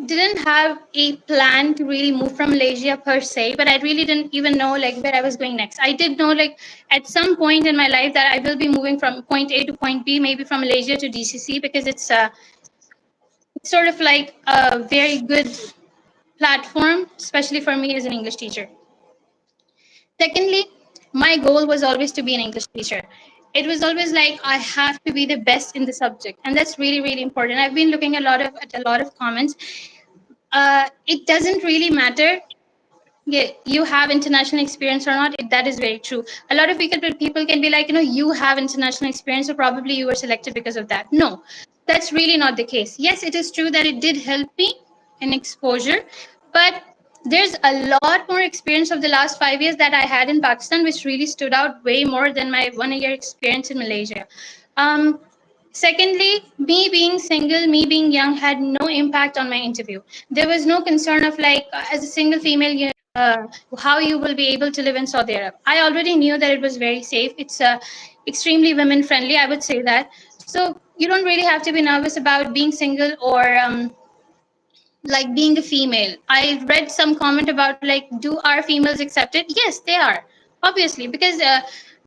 didn't have a plan to really move from Malaysia per se, but I really didn't even know like where I was going next. I did know like at some point in my life that I will be moving from point A to point B, maybe from Malaysia to GCC, because it's sort of like a very good platform, especially for me as an English teacher. Secondly, my goal was always to be an English teacher. It was always like I have to be the best in the subject, and that's really, really important. I've been looking at a lot of comments. It doesn't really matter, yeah, you have international experience or not. That is very true. A lot of people can be like, you have international experience, so probably you were selected because of that. No, that's really not the case. Yes, it is true that it did help me in exposure, but there's a lot more experience of the last 5 years that I had in Pakistan, which really stood out way more than my 1 year experience in Malaysia. Um, Secondly, me being single, me being young had no impact on my interview. There was no concern of like, as a single female, how you will be able to live in Saudi Arabia. I already knew that it was very safe. It's extremely women friendly, I would say that. So you don't really have to be nervous about being single or like being a female. I read some comment about like, do our females accept it? Yes, they are. obviously, because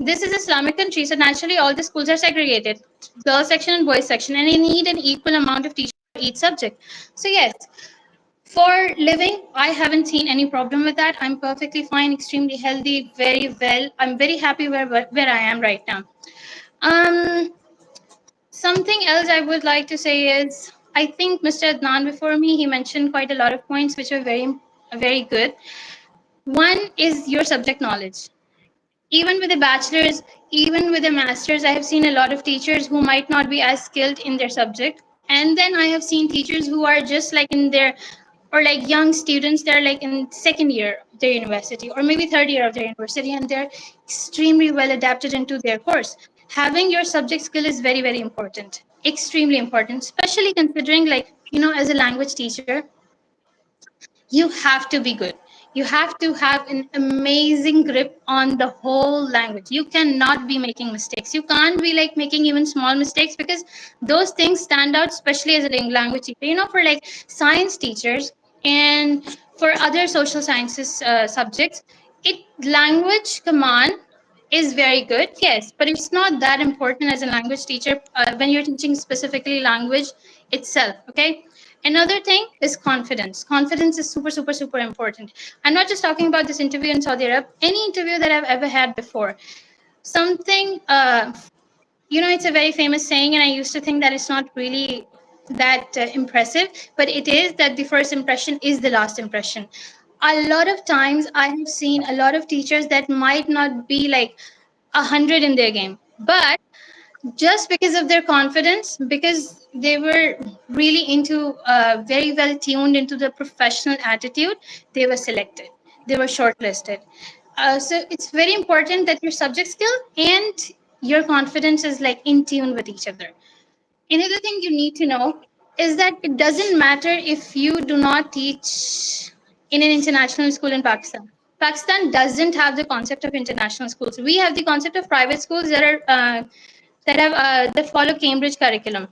this is Islamic country, so naturally all the schools are segregated, girls section and boys section, and you need an equal amount of teachers for each subject. So yes, for living, I haven't seen any problem with that. I'm perfectly fine, extremely healthy, very well. I'm very happy where I am right now. Um, Something else I would like to say is I think Mr. Adnan before me, he mentioned quite a lot of points which were very good. One is your subject knowledge. Even with a bachelor's, even with a master's, I have seen a lot of teachers who might not be as skilled in their subject. And then I have seen teachers who are just like in their, or like young students, they're like in second year of their university, or maybe third year of their university, and they're extremely well adapted into their course. Having your subject skill is very important, extremely important, especially considering, like, as a language teacher, you have to be good. You have to have an amazing grip on the whole language. You cannot be making mistakes. You can't be like making even small mistakes, because those things stand out, especially as a language teacher. For like science teachers and for other social sciences subjects, it language command is very good, yes, but it's not that important as a language teacher when you're teaching specifically language itself. Okay. Another thing is confidence. Confidence is super important. I'm not just talking about this interview in Saudi Arabia. Any interview that I've ever had before, something it's a very famous saying, and I used to think that it's not really that impressive, but it is that the first impression is the last impression. A lot of times I have seen a lot of teachers that might not be like 100 in their game, but just because of their confidence, because they were really into very well tuned into the professional attitude, they were selected, they were shortlisted. So it's very important that your subject skill and your confidence is like in tune with each other. Another thing you need to know is that it doesn't matter if you do not teach in an international school in Pakistan. Pakistan doesn't have the concept of international schools. We have the concept of private schools that follow Cambridge curriculum,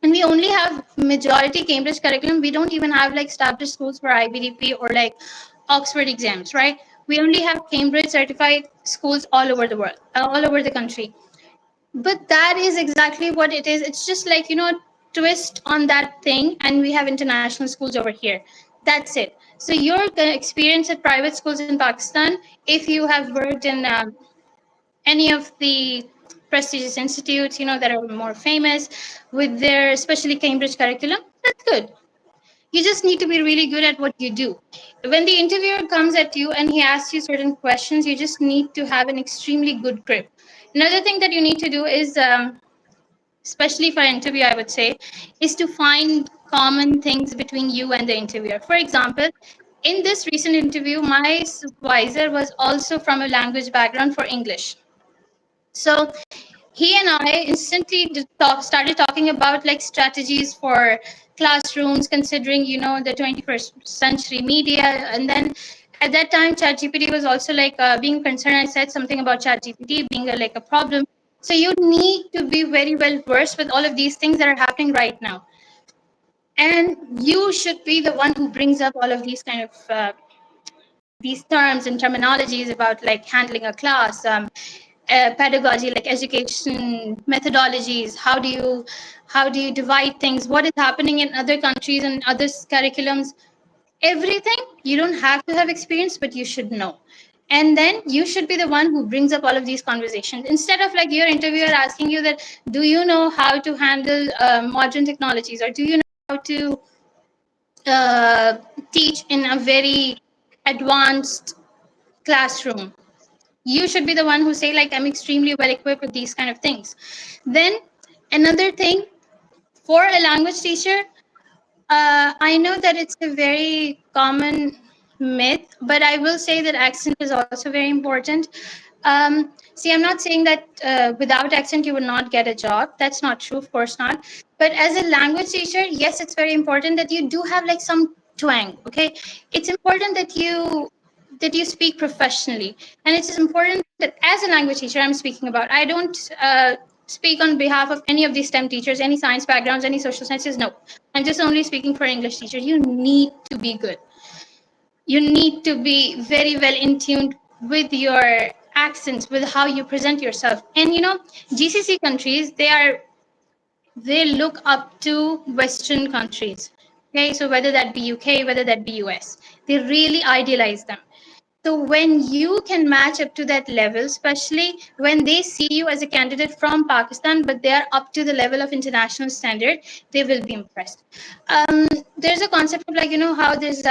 and we only have majority Cambridge curriculum. We don't even have like established schools for IBDP or like Oxford exams, right? We only have Cambridge certified schools all over the world, all over the country. But that is exactly what it is. It's just like, twist on that thing, and we have international schools over here. That's it. So your experience at private schools in Pakistan, if you have worked in any of the prestigious institutes, that are more famous with their especially Cambridge curriculum, that's good. You just need to be really good at what you do. When the interviewer comes at you and he asks you certain questions, you just need to have an extremely good grip. Another thing that you need to do is, especially for an interview, I would say, is to find common things between you and the interviewer. For example, in this recent interview, my supervisor was also from a language background for English. So he and I instantly started talking about like strategies for classrooms, considering the 21st century media. And then at that time, ChatGPT was also like being concerned. I said something about ChatGPT being like a problem. So you need to be very well versed with all of these things that are happening right now, and you should be the one who brings up all of these kind of these terms and terminologies about like handling a class, pedagogy, like education methodologies. How do you divide things? What is happening in other countries and other curriculums? Everything. You don't have to have experience, but you should know. And then you should be the one who brings up all of these conversations, instead of like your interviewer asking you that, do you know how to handle modern technologies, or do you know how to uh, teach in a very advanced classroom? You should be the one who say like, I'm extremely well equipped with these kind of things. Then another thing, for a language teacher, I know that it's a very common myth, but I will say that accent is also very important. See, I'm not saying that without accent you would not get a job. That's not true, of course not. But as a language teacher, yes, it's very important that you do have like some twang. Okay, it's important that you speak professionally, and it's important that as a language teacher, I'm speaking about. I don't speak on behalf of any of these STEM teachers, any science backgrounds, any social sciences. No, I'm just only speaking for English teachers. You need to be good. You need to be very well in tune with your accents, with how you present yourself. And GCC countries, they look up to Western countries. Okay, so whether that be UK, whether that be US, they really idealize them. So when you can match up to that level, especially when they see you as a candidate from Pakistan, but they are up to the level of international standard, they will be impressed. There's a concept of, like, how there's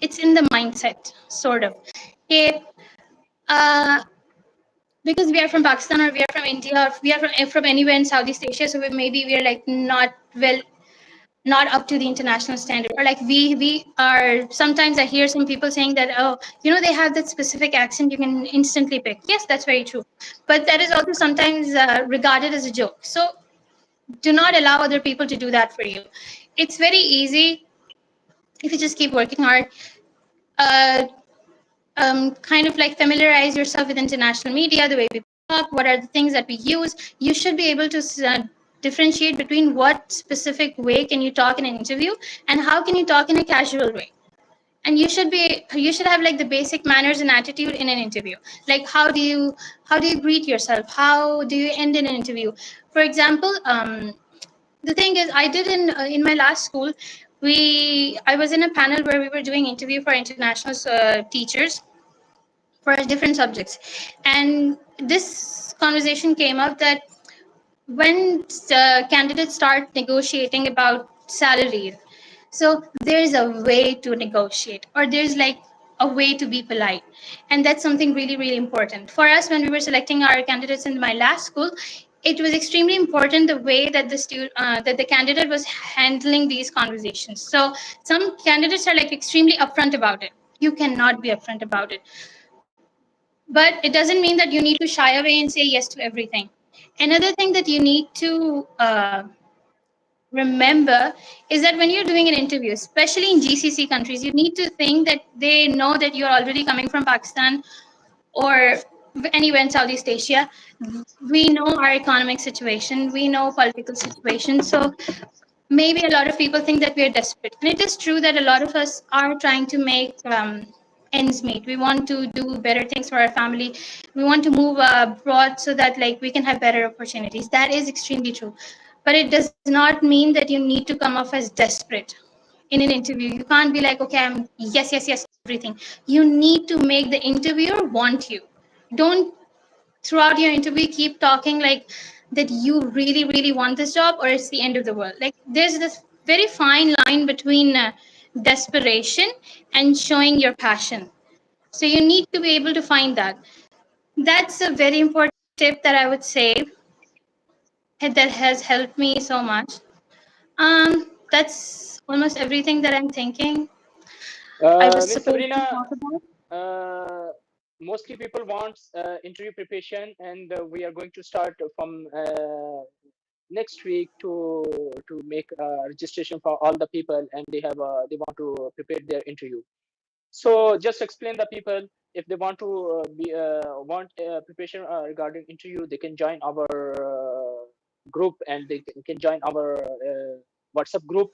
it's in the mindset, sort of. Okay, uh, because we are from Pakistan, or we are from India, or we are from anywhere in Southeast Asia, so maybe we are like not up to the international standard, or like we are. Sometimes I hear some people saying that, oh, they have that specific accent you can instantly pick. Yes, that's very true, but that is also sometimes regarded as a joke. So do not allow other people to do that for you. It's very easy if you just keep working hard. uh, kind of like familiarize yourself with international media, the way we talk, what are the things that we use. You should be able to differentiate between what specific way can you talk in an interview, and how can you talk in a casual way. And you should have like the basic manners and attitude in an interview. Like, how do you greet yourself? How do you end in an interview? For example, the thing is, I did in my last school, I was in a panel where we were doing interview for international teachers for different subjects. And this conversation came up that when candidates start negotiating about salary, so there's a way to negotiate, or there's like a way to be polite. And that's something really, really important. For us, when we were selecting our candidates in my last school, it was extremely important the way that the candidate was handling these conversations. So some candidates are like extremely upfront about it. You cannot be upfront about it, but it doesn't mean that you need to shy away and say yes to everything. Another thing that you need to remember is that when you're doing an interview, especially in GCC countries, you need to think that they know that you're already coming from Pakistan or anywhere in Southeast Asia. We know our economic situation, we know political situation. So maybe a lot of people think that we are desperate. And it is true that a lot of us are trying to make ends meet. We want to do better things for our family. We want to move abroad so that like we can have better opportunities. That is extremely true. But it does not mean that you need to come off as desperate in an interview. You can't be like, okay, I'm yes, yes, yes, everything. You need to make the interviewer want you. Don't throughout your interview keep talking like that you really, really want this job, or it's the end of the world. Like, there's this very fine line between desperation and showing your passion. So you need to be able to find that. That's a very important tip that I would say that has helped me so much. That's almost everything that I'm thinking I was Miss supposed to Sabrina, talk about. uh, mostly people want interview preparation, and we are going to start from next week to make registration for all the people, and they want to prepare their interview. So just explain the people, if they want to be want preparation regarding interview, they can join our group, and they can join our WhatsApp group,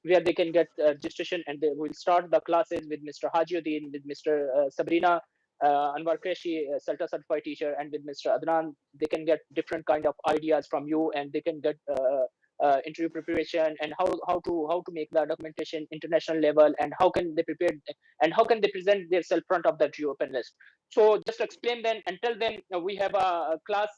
where they can get registration, and they will start the classes with Mr. Hajiuddin, with Mr. Sabrina, Anwar Qureshi, Celta certified teacher, and with Mr. Adnan. They can get different kind of ideas from you, and they can get interview preparation, and how to make the documentation international level, and how can they prepare, and how can they present themselves front of the interview panelist. So just explain them and tell them we have a class,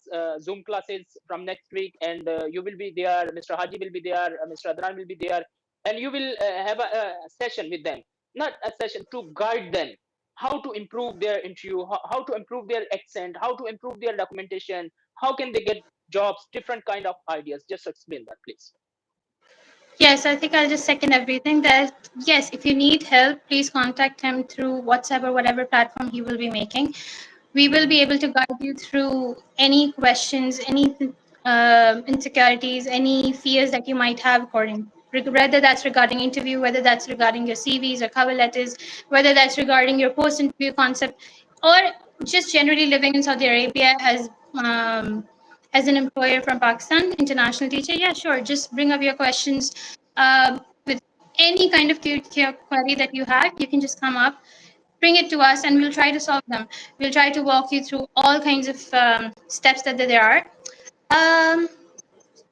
Zoom classes from next week, and you will be there, Mr. Haji will be there, Mr. Adnan will be there, and you will have a session with them, not a session, to guide them how to improve their interview, how to improve their accent, how to improve their documentation, how can they get jobs, different kind of ideas. Just explain that, please. Yes, I think I'll just second everything. That yes, if you need help, please contact him through WhatsApp or whatever platform he will be making. We will be able to guide you through any questions, any insecurities, any fears that you might have, according whether that's regarding interview, whether that's regarding your CVs or cover letters, whether that's regarding your post-interview concept, or just generally living in Saudi Arabia as an employer from Pakistan, international teacher. Yeah, sure. Just bring up your questions with any kind of query that you have. You can just come up. bring it to us and we'll try to solve them. We'll try to walk you through all kinds of steps that there are. Um,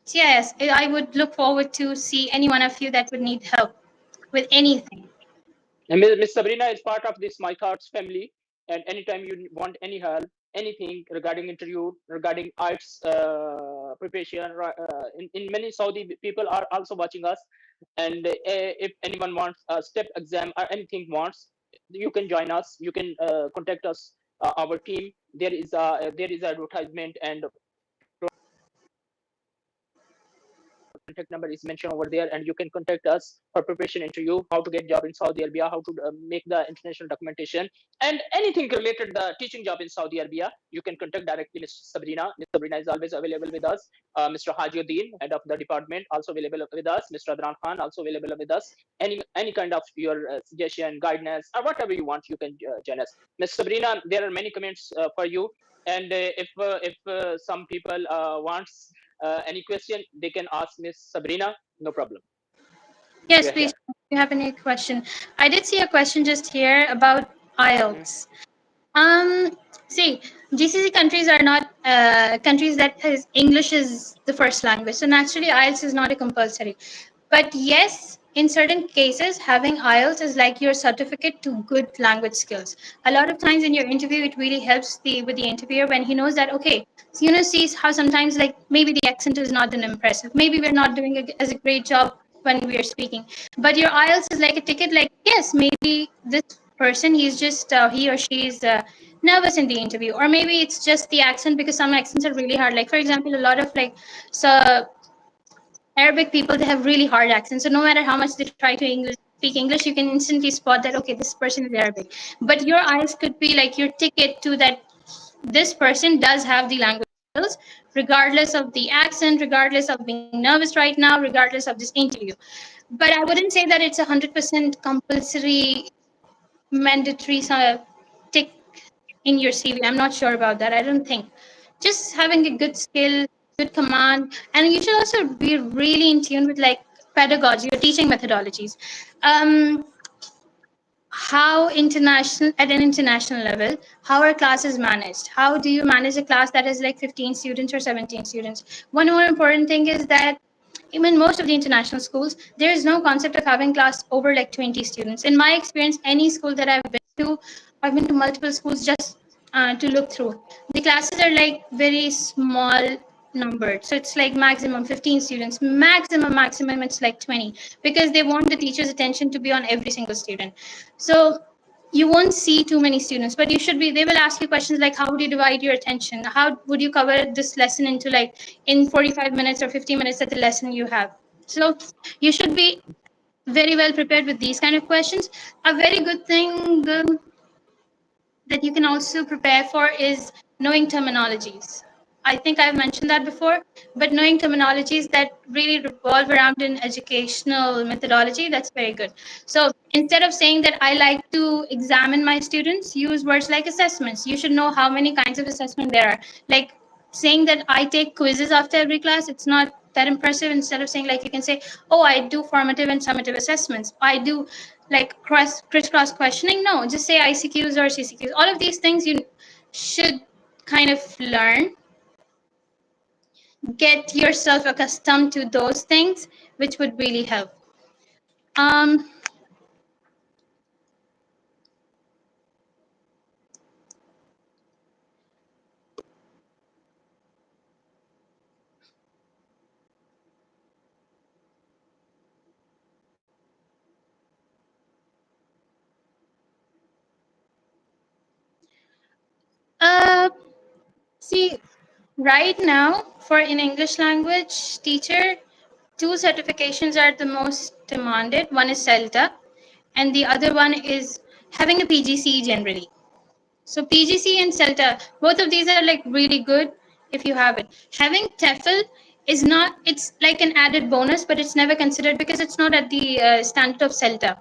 so yes, I would look forward to see any one of you that would need help with anything. And Miss Sabrina is part of this My Thoughts family. And anytime you want any help, anything regarding interview, regarding arts preparation, in many Saudi people are also watching us. And if anyone wants a step exam or anything wants, you can join us. You can contact us, our team. There is advertisement and contact number is mentioned over there, and you can contact us for preparation interview, how to get job in Saudi Arabia, how to make the international documentation, and anything related the teaching job in Saudi Arabia. You can contact directly Miss Sabrina. Miss Sabrina is always available with us. Mr. Hajiuddin, head of the department, also available with us. Mr. Adran Khan, also available with us. Any kind of your suggestion, guidance, or whatever you want, you can join us. Miss Sabrina, there are many comments for you, and if some people wants any question, they can ask Miss Sabrina. No problem. We Yes, are here. please. If you have any question, I did see a question just here about Mhm. IELTS. See, GCC countries are not countries that has English is the first language, so naturally IELTS is not a compulsory. But yes, in certain cases, having IELTS is like your certificate to good language skills. A lot of times in your interview, it really helps the interviewer when he knows that okay, so, sees how sometimes like maybe the accent is not that impressive, maybe we're not doing as a great job when we are speaking, but your IELTS is like a ticket. Like yes, maybe this person he's just he or she is nervous in the interview, or maybe it's just the accent because some accents are really hard. Like for example, a lot of like so Arabic people, they have really hard accents. So no matter how much they try to speak English, you can instantly spot that okay, this person is Arabic. But your eyes could be like your ticket to that this person does have the language skills, regardless of the accent, regardless of being nervous right now, regardless of this interview. But I wouldn't say that it's 100% compulsory, mandatory tick in your CV. I'm not sure about that. I don't think. Just having a good skill, good command, and you should also be really in tune with like pedagogy or teaching methodologies. Um, how international at an international level, how are classes managed? How do you manage a class that is like 15 students or 17 students? One more important thing is that in most of the international schools, there is no concept of having class over like 20 students. In my experience, any school that to, I've been to multiple schools just to look through. The classes are like very small numbered. So it's like maximum 15 students, maximum it's like 20, because they want the teacher's attention to be on every single student. So you won't see too many students, but you should be, they will ask you questions like how would you divide your attention, how would you cover this lesson into like in 45 minutes or 50 minutes that the lesson you have. So you should be very well prepared with these kind of questions. A very good thing that you can also prepare for is knowing terminologies. I think I've mentioned that before, but knowing terminologies that really revolve around an educational methodology, that's very good. So instead of saying that I like to examine my students, use words like assessments. You should know how many kinds of assessment there are. Like saying that I take quizzes after every class, it's not that impressive. Instead of saying like you can say, oh, I do formative and summative assessments. I do like crisscross questioning. No, just say ICQs or CCQs. All of these things you should kind of learn. Get yourself accustomed to those things, which would really help. Um, uh, see, right now for an English language teacher, two certifications are the most demanded. One is CELTA, and the other one is having a PGCE generally. So PGC and CELTA, both of these are like really good if you have it. Having TEFL is not, it's like an added bonus, but it's never considered because it's not at the standard of CELTA.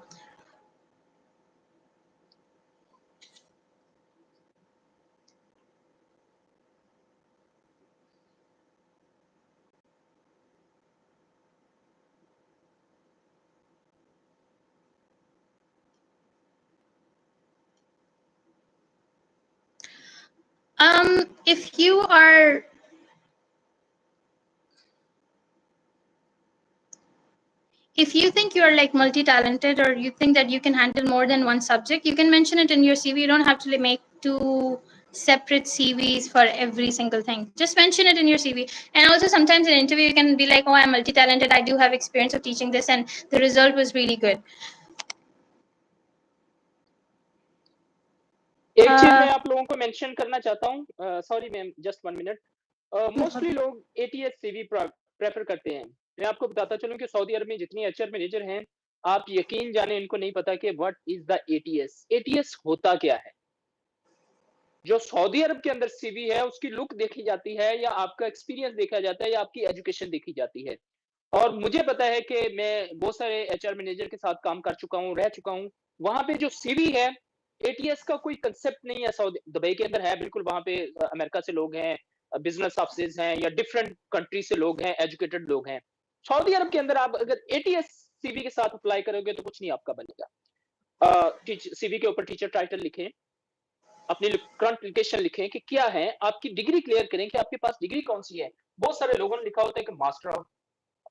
if you are if you think you're like multi-talented, or you think that you can handle more than one subject, you can mention it in your CV. You don't have to make two separate CVs for every single thing. Just mention it in your CV. And also sometimes in interview you can be like, oh, I'm multi-talented, I do have experience of teaching this, and the result was really good. एक चीज मैं आप लोगों को mention करना चाहता हूँ, sorry ma'am, just 1 minute. Mostly लोग एटीएस सीवी प्रेफर करते हैं। मैं आपको बताता चलूं कि सऊदी अरब में जितनी एचआर मैनेजर हैं, आप यकीन जाने इनको नहीं पता कि what is the ATS. ATS होता क्या है? जो सऊदी अरब के अंदर सीवी है उसकी लुक देखी जाती है, या आपका एक्सपीरियंस देखा जाता है, या आपकी एजुकेशन देखी जाती है। और मुझे पता है कि मैं बहुत सारे एचआर मैनेजर के साथ काम कर चुका हूँ, रह चुका हूँ। वहां पे जो सीवी है, एटीएस का कोई कंसेप्ट नहीं है। सऊदी दुबई के अंदर है बिल्कुल, वहां पे अमेरिका से लोग हैं, बिजनेस ऑफिस हैं, या डिफरेंट कंट्री से लोग हैं, एजुकेटेड लोग हैं। सऊदी अरब के अंदर आप अगर एटीएस सीवी के साथ अप्लाई करोगे तो कुछ नहीं आपका बनेगा। सीवी के ऊपर टीचर टाइटल लिखें, अपनी करंट लोकेशन लिखें कि क्या है, आपकी डिग्री क्लियर करें कि आपके पास डिग्री कौन सी है। बहुत सारे लोगों ने लिखा होता है कि मास्टर ऑफ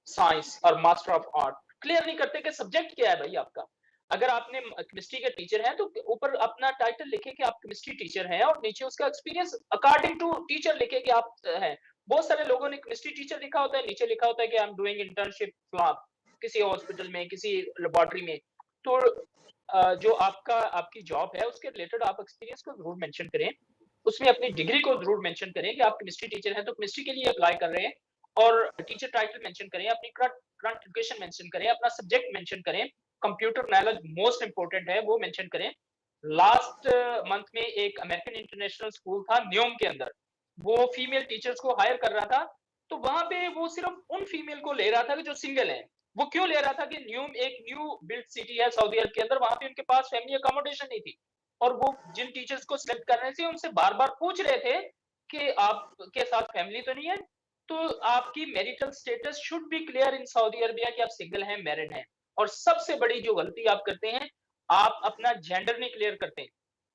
साइंस और मास्टर ऑफ आर्ट, क्लियर नहीं करते कि सब्जेक्ट क्या है भाई आपका। अगर आपने केमिस्ट्री के टीचर हैं तो ऊपर अपना टाइटल लिखें कि आप केमिस्ट्री टीचर हैं, और नीचे उसका एक्सपीरियंस अकॉर्डिंग टू टीचर लिखे कि आप हैं। बहुत सारे लोगों ने केमिस्ट्री टीचर लिखा होता है, नीचे लिखा होता है कि आई एम डूइंग इंटर्नशिप किसी हॉस्पिटल में, किसी लेबोरेटरी में। तो जो आपकी जॉब है उसके रिलेटेड आप एक्सपीरियंस को जरूर मेंशन करें, उसमें अपनी डिग्री को जरूर मेंशन करें कि आप केमिस्ट्री टीचर हैं तो केमिस्ट्री के लिए अप्लाई कर रहे हैं, और टीचर टाइटल मेंशन करें, अपनी करंट एजुकेशन मेंशन करें, अपना सब्जेक्ट मेंशन करें, कंप्यूटर नॉलेज मोस्ट इंपोर्टेंट है वो मेंशन करें। लास्ट मंथ में एक अमेरिकन इंटरनेशनल स्कूल था न्यूम के अंदर, वो फीमेल टीचर्स को हायर कर रहा था। तो वहां पे वो सिर्फ उन फीमेल को ले रहा था जो सिंगल है। वो क्यों ले रहा था कि न्यूम एक न्यू बिल्ड सिटी है सऊदी अरब के अंदर, वहां पे उनके पास फैमिली अकोमोडेशन नहीं थी, और वो जिन टीचर्स को सिलेक्ट कर रहे थे उनसे बार बार पूछ रहे थे कि आपके साथ फैमिली तो नहीं है। तो आपकी marital status should be clear in Saudi Arabia कि आप सिंगल हैं, मैरिड हैं। और सबसे बड़ी जो गलती आप करते हैं, आप अपना जेंडर नहीं क्लियर करते।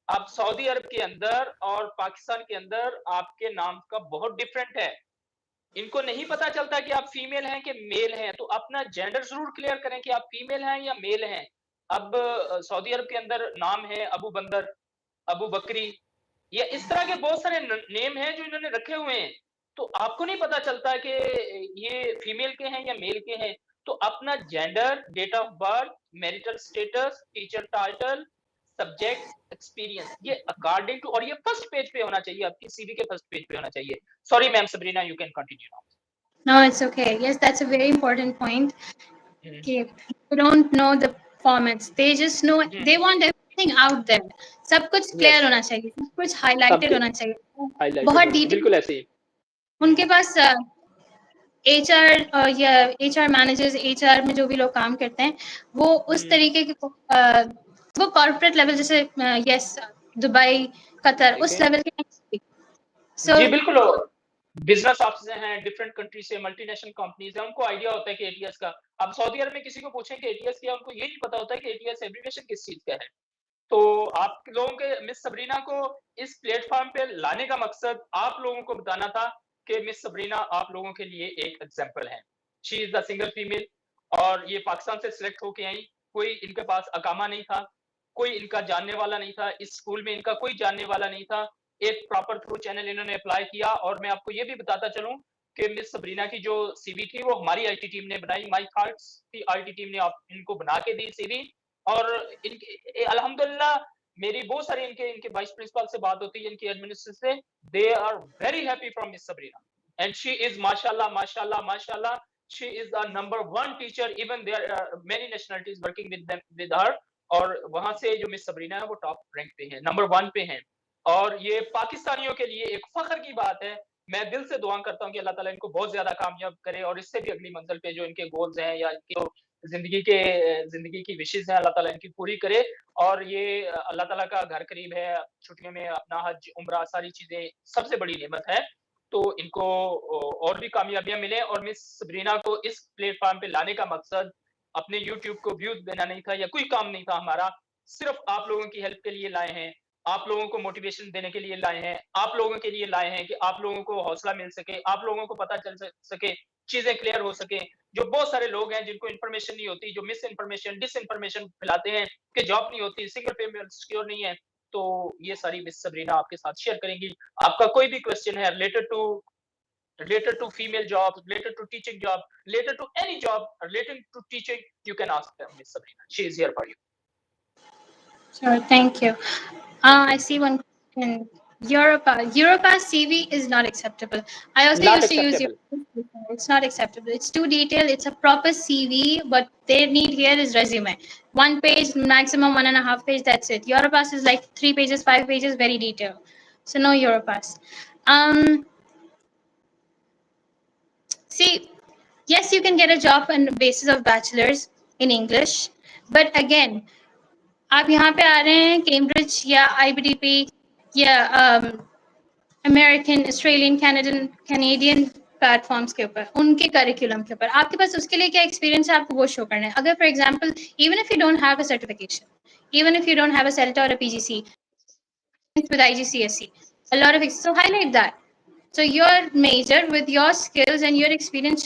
आप सऊदी अरब के अंदर और पाकिस्तान के अंदर आपके नाम का बहुत डिफरेंट है। इनको नहीं पता चलता कि आप फीमेल हैं कि मेल हैं, तो अपना जेंडर जरूर क्लियर करें कि आप फीमेल हैं या मेल हैं। अब सऊदी अरब के अंदर नाम है अबू बंदर, अबू बकरी, या इस तरह के बहुत सारे नेम हैं जो इन्होंने रखे हुए हैं। तो आपको नहीं पता चलता कि ये फीमेल के हैं या मेल के हैं। तो अपना gender, date of birth, marital status, teacher title, subject, experience, ये अकॉर्डिंग टू, और ये फर्स्ट पेज पे होना चाहिए, आपकी सीवी के फर्स्ट पेज पे होना चाहिए। Sorry ma'am Sabrina, you can continue now. No, it's okay. Yes, that's a very important point. Okay, they don't know the formats. They just know they want everything out there. सब कुछ clear होना चाहिए, सब कुछ highlighted होना चाहिए, बहुत detail। बिल्कुल ऐसे ही उनके पास HR या HR मैनेजर्स, HR में जो भी लोग काम करते हैं, वो उस तरीके के वो कॉर्पोरेट लेवल, जैसे यस दुबई, कतर, उस लेवल के नहीं। जी बिल्कुल, बिजनेस ऑफिस हैं डिफरेंट कंट्री से, मल्टीनेशनल कंपनीज हैं, उनको आइडिया होता है कि एटीएस का। अब सऊदी अरब में किसी को पूछें कि एटीएस क्या, उनको ये नहीं पता होता है कि एटीएस एब्रिविएशन किस चीज का है। तो आप लोगों के मिस सबरीना को इस प्लेटफॉर्म पे लाने का मकसद आप लोगों को बताना था कि मिस सबरीना आप लोगों के लिए एक एग्जांपल है। She is the single female, और ये पाकिस्तान से सिलेक्ट होके आई। कोई इनके पास अकामा नहीं था, कोई इनका जानने वाला नहीं था, इस स्कूल में इनका कोई जानने वाला नहीं था। एक प्रॉपर थ्रू चैनल इन्होंने अप्लाई किया। और मैं आपको ये भी बताता चलूं कि मिस सबरीना की जो सीवी थी वो हमारी आईटी टीम ने बनाई, माई थॉट्स की आईटी टीम ने इनको बना के दी सीवी। और इनके अल्हम्दुलिल्लाह मेरी बहुत सारी इनके वाइस प्रिंसिपल से बात होती है, इनकी एडमिनिस्ट्रेशन से, they are very happy from miss Sabrina, and she is माशाल्लाह माशाल्लाह माशाल्लाह, she is the number 1 teacher, even there many nationalities working with her. और वहां से जो मिस सबरीना है वो टॉप रैंक पे है, नंबर 1 पे है। और ये पाकिस्तानियों के लिए एक फख्र की बात है। मैं दिल से दुआ करता हूँ कि अल्लाह ताला इनको बहुत ज्यादा कामयाब करे, और इससे भी अगली मंजिल पे जो इनके गोल्स हैं या इनकी जिंदगी की विशेष है, अल्लाह ताला इनकी पूरी करे। और ये अल्लाह ताला का घर करीब है, छुट्टियों में अपना हज उम्रा सारी चीजें सबसे बड़ी नेमत है। तो इनको और भी कामयाबियां मिले। और मिस सबरीना को इस प्लेटफॉर्म पे लाने का मकसद अपने यूट्यूब को व्यूज देना नहीं था या कोई काम नहीं था हमारा, सिर्फ आप लोगों की हेल्प के लिए लाए हैं। आप लोगों को मोटिवेशन देने के लिए लाए हैं, आप लोगों के लिए लाए हैं कि आप लोगों को हौसला मिल सके, आप लोगों को पता चल सके, चीजें क्लियर हो सके। जो बहुत सारे लोग हैं जिनको इन्फॉर्मेशन नहीं होती, जो मिस इन्फॉर्मेशन, डिस इन्फॉर्मेशन फैलाते हैं कि जॉब नहीं होती, सिंगल पेमेंट सिक्योर नहीं है, तो ये सारी मिस सबरीना आपके साथ शेयर करेंगी। आपका कोई भी क्वेश्चन है related to female jobs, related to teaching job, related to any job relating to teaching, you can ask them, Miss Sabrina. She is here for you. Sure, thank you. Thank I you. see one question. Europa CV is not acceptable. I also Not used to use acceptable. Europa. It's not acceptable. It's too detailed. It's a proper CV. What they need here is resume. One page, maximum 1.5 page. That's it. Europass is like 3 pages, 5 pages, very detailed. So no Europass. See, yes, you can get a job on the basis of bachelor's in English, but again, आप यहाँ पे आ रहे हैं Cambridge या आईबीडीपी या American Australian Canadian platforms के ऊपर उनके करिकुलम के ऊपर आपके पास उसके लिए क्या एक्सपीरियंस है आपको वो शो करना है अगर for example even if you don't have a certification even if you don't have a CELTA और a PGC with IGCSE a lot of so highlight that so your major with your skills and your experience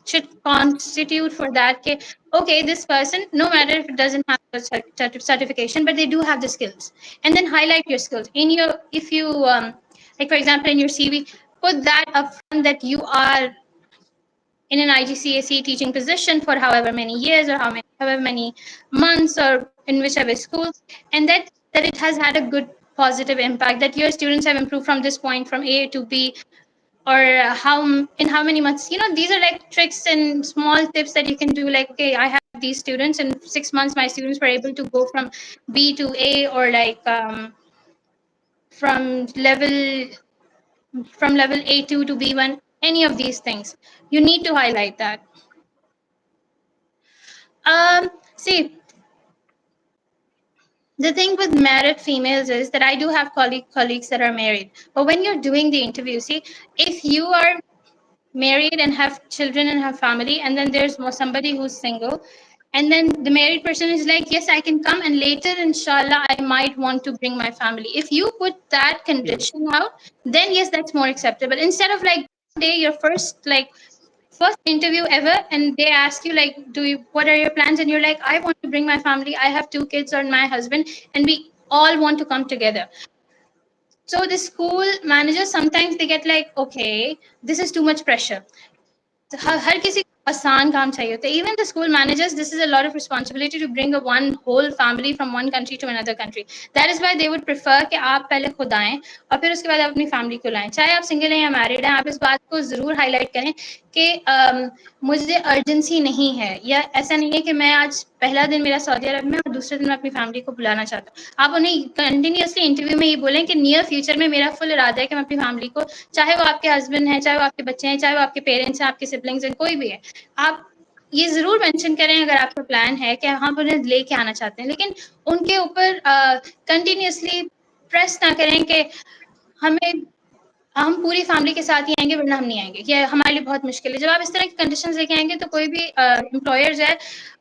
should constitute for that. Okay, this person, no matter if it doesn't have a certification, but they do have the skills, and then highlight your skills in your if you like for example in your CV, put that up front that you are in an IGCSE teaching position for however many years or however many months or in whichever school, and that it has had a good positive impact that your students have improved from this point from A to B or how in how many months these are like tricks and small tips that you can do like okay I have these students in 6 months my students were able to go from B to A or like from level level A2 to B1 any of these things you need to highlight that see the thing with married females is that I do have colleagues that are married but when you're doing the interview see if you are married and have children and have family and then there's somebody who's single and then the married person is like yes I can come and later inshallah I might want to bring my family if you put that condition out then yes that's more acceptable instead of like day your first interview ever and they ask you like what are your plans and you're like I want to bring my family I have 2 kids or my husband and we all want to come together so the school managers sometimes they get like okay this is too much pressure हर किसी को आसान काम चाहिए होता है even the school managers this is a lot of responsibility to bring a one whole family from one country to another country that is why they would prefer कि आप पहले खुद आएं और फिर उसके बाद आप अपनी फैमिली को लाएं चाहे आप सिंगल हैं या मैरिड हैं आप इस बात को जरूर हाईलाइट करें कि मुझे अर्जेंसी नहीं है या ऐसा नहीं है कि मैं आज पहला दिन मेरा सऊदी अरब में और दूसरे दिन मैं अपनी फैमिली को बुलाना चाहता हूँ आप उन्हें कंटिन्यूसली इंटरव्यू में ये बोलें कि नियर फ्यूचर में मेरा फुल इरादा है कि मैं अपनी फैमिली को चाहे वो आपके हस्बैंड है चाहे वो आपके बच्चे हैं चाहे वो आपके पेरेंट्स हैं आपके सिबलिंग्स हैं कोई भी है आप ये जरूर मेंशन करें अगर आपका प्लान है कि हम उन्हें लेके आना चाहते हैं लेकिन उनके ऊपर कंटिन्यूसली प्रेस ना करें कि हमें हम पूरी फैमिली के साथ ही आएंगे वरना हम नहीं आएंगे ये हमारे लिए बहुत मुश्किल है जब आप इस तरह की कंडीशंस लेके आएंगे तो कोई भी एम्प्लॉयर जो है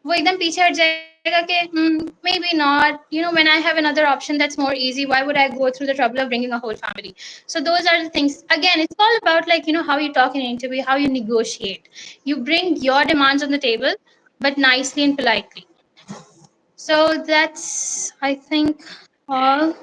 वो एकदम पीछे हट जाएगा कि maybe not when I have another option that's more easy why would I go through the trouble of bringing a whole family so those are the things again it's all about like how you talk in an interview how you negotiate you bring your demands on the table but nicely and politely so that's I think all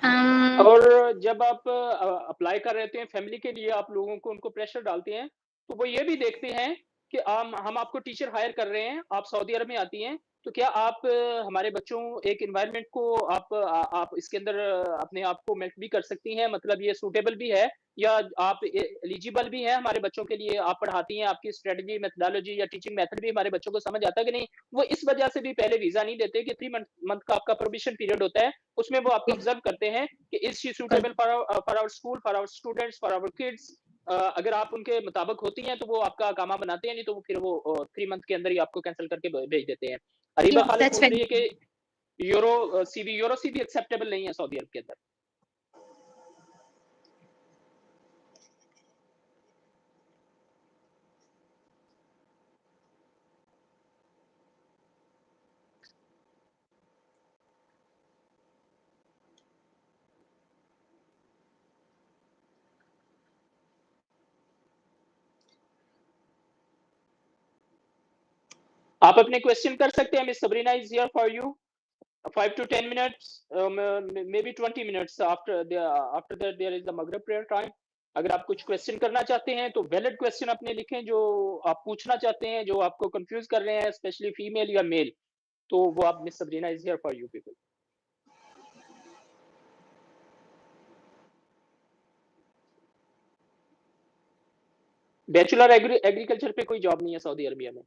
um, और जब आप apply कर रहे होते हैं family के लिए आप लोगों को उनको प्रेशर डालते हैं तो वो ये भी देखते हैं कि हम आपको टीचर हायर कर रहे हैं आप सऊदी अरब में आती हैं तो क्या आप हमारे बच्चों एक एनवायरनमेंट को आप इसके अंदर अपने आप को मेल्ट भी कर सकती हैं मतलब ये सूटेबल भी है या आप एलिजिबल भी हैं हमारे बच्चों के लिए आप पढ़ाती हैं आपकी स्ट्रेटजी मेथडोलॉजी या टीचिंग मेथड भी हमारे बच्चों को समझ आता है कि नहीं वो इस वजह से भी पहले वीजा नहीं देते कि 3 मंथ का आपका प्रोविजन पीरियड होता है उसमें वो आपको ऑब्जर्व करते हैं कि is she suitable for our school for our students for our kids अगर आप उनके मुताबिक होती हैं तो वो आपका कामा बनाते हैं नहीं तो वो फिर वो 3 मंथ के अंदर ही आपको कैंसिल करके भेज देते हैं अरीबा yeah खालिद that's पूछ very रही है कि यूरो सीवी एक्सेप्टेबल नहीं है सऊदी अरब के अंदर आप अपने क्वेश्चन कर सकते हैं. Miss Sabrina is here for you. 5 to 10 minutes, maybe 20 minutes after that there is the Maghrib prayer time. अगर आप कुछ क्वेश्चन करना चाहते हैं तो वैलिड क्वेश्चन अपने लिखें जो आप पूछना चाहते हैं, जो आपको कंफ्यूज कर रहे हैं, स्पेशली फीमेल या मेल, तो वो आप miss Sabrina is here for you people. Bachelor agriculture पे कोई जॉब नहीं है सऊदी अरबिया में.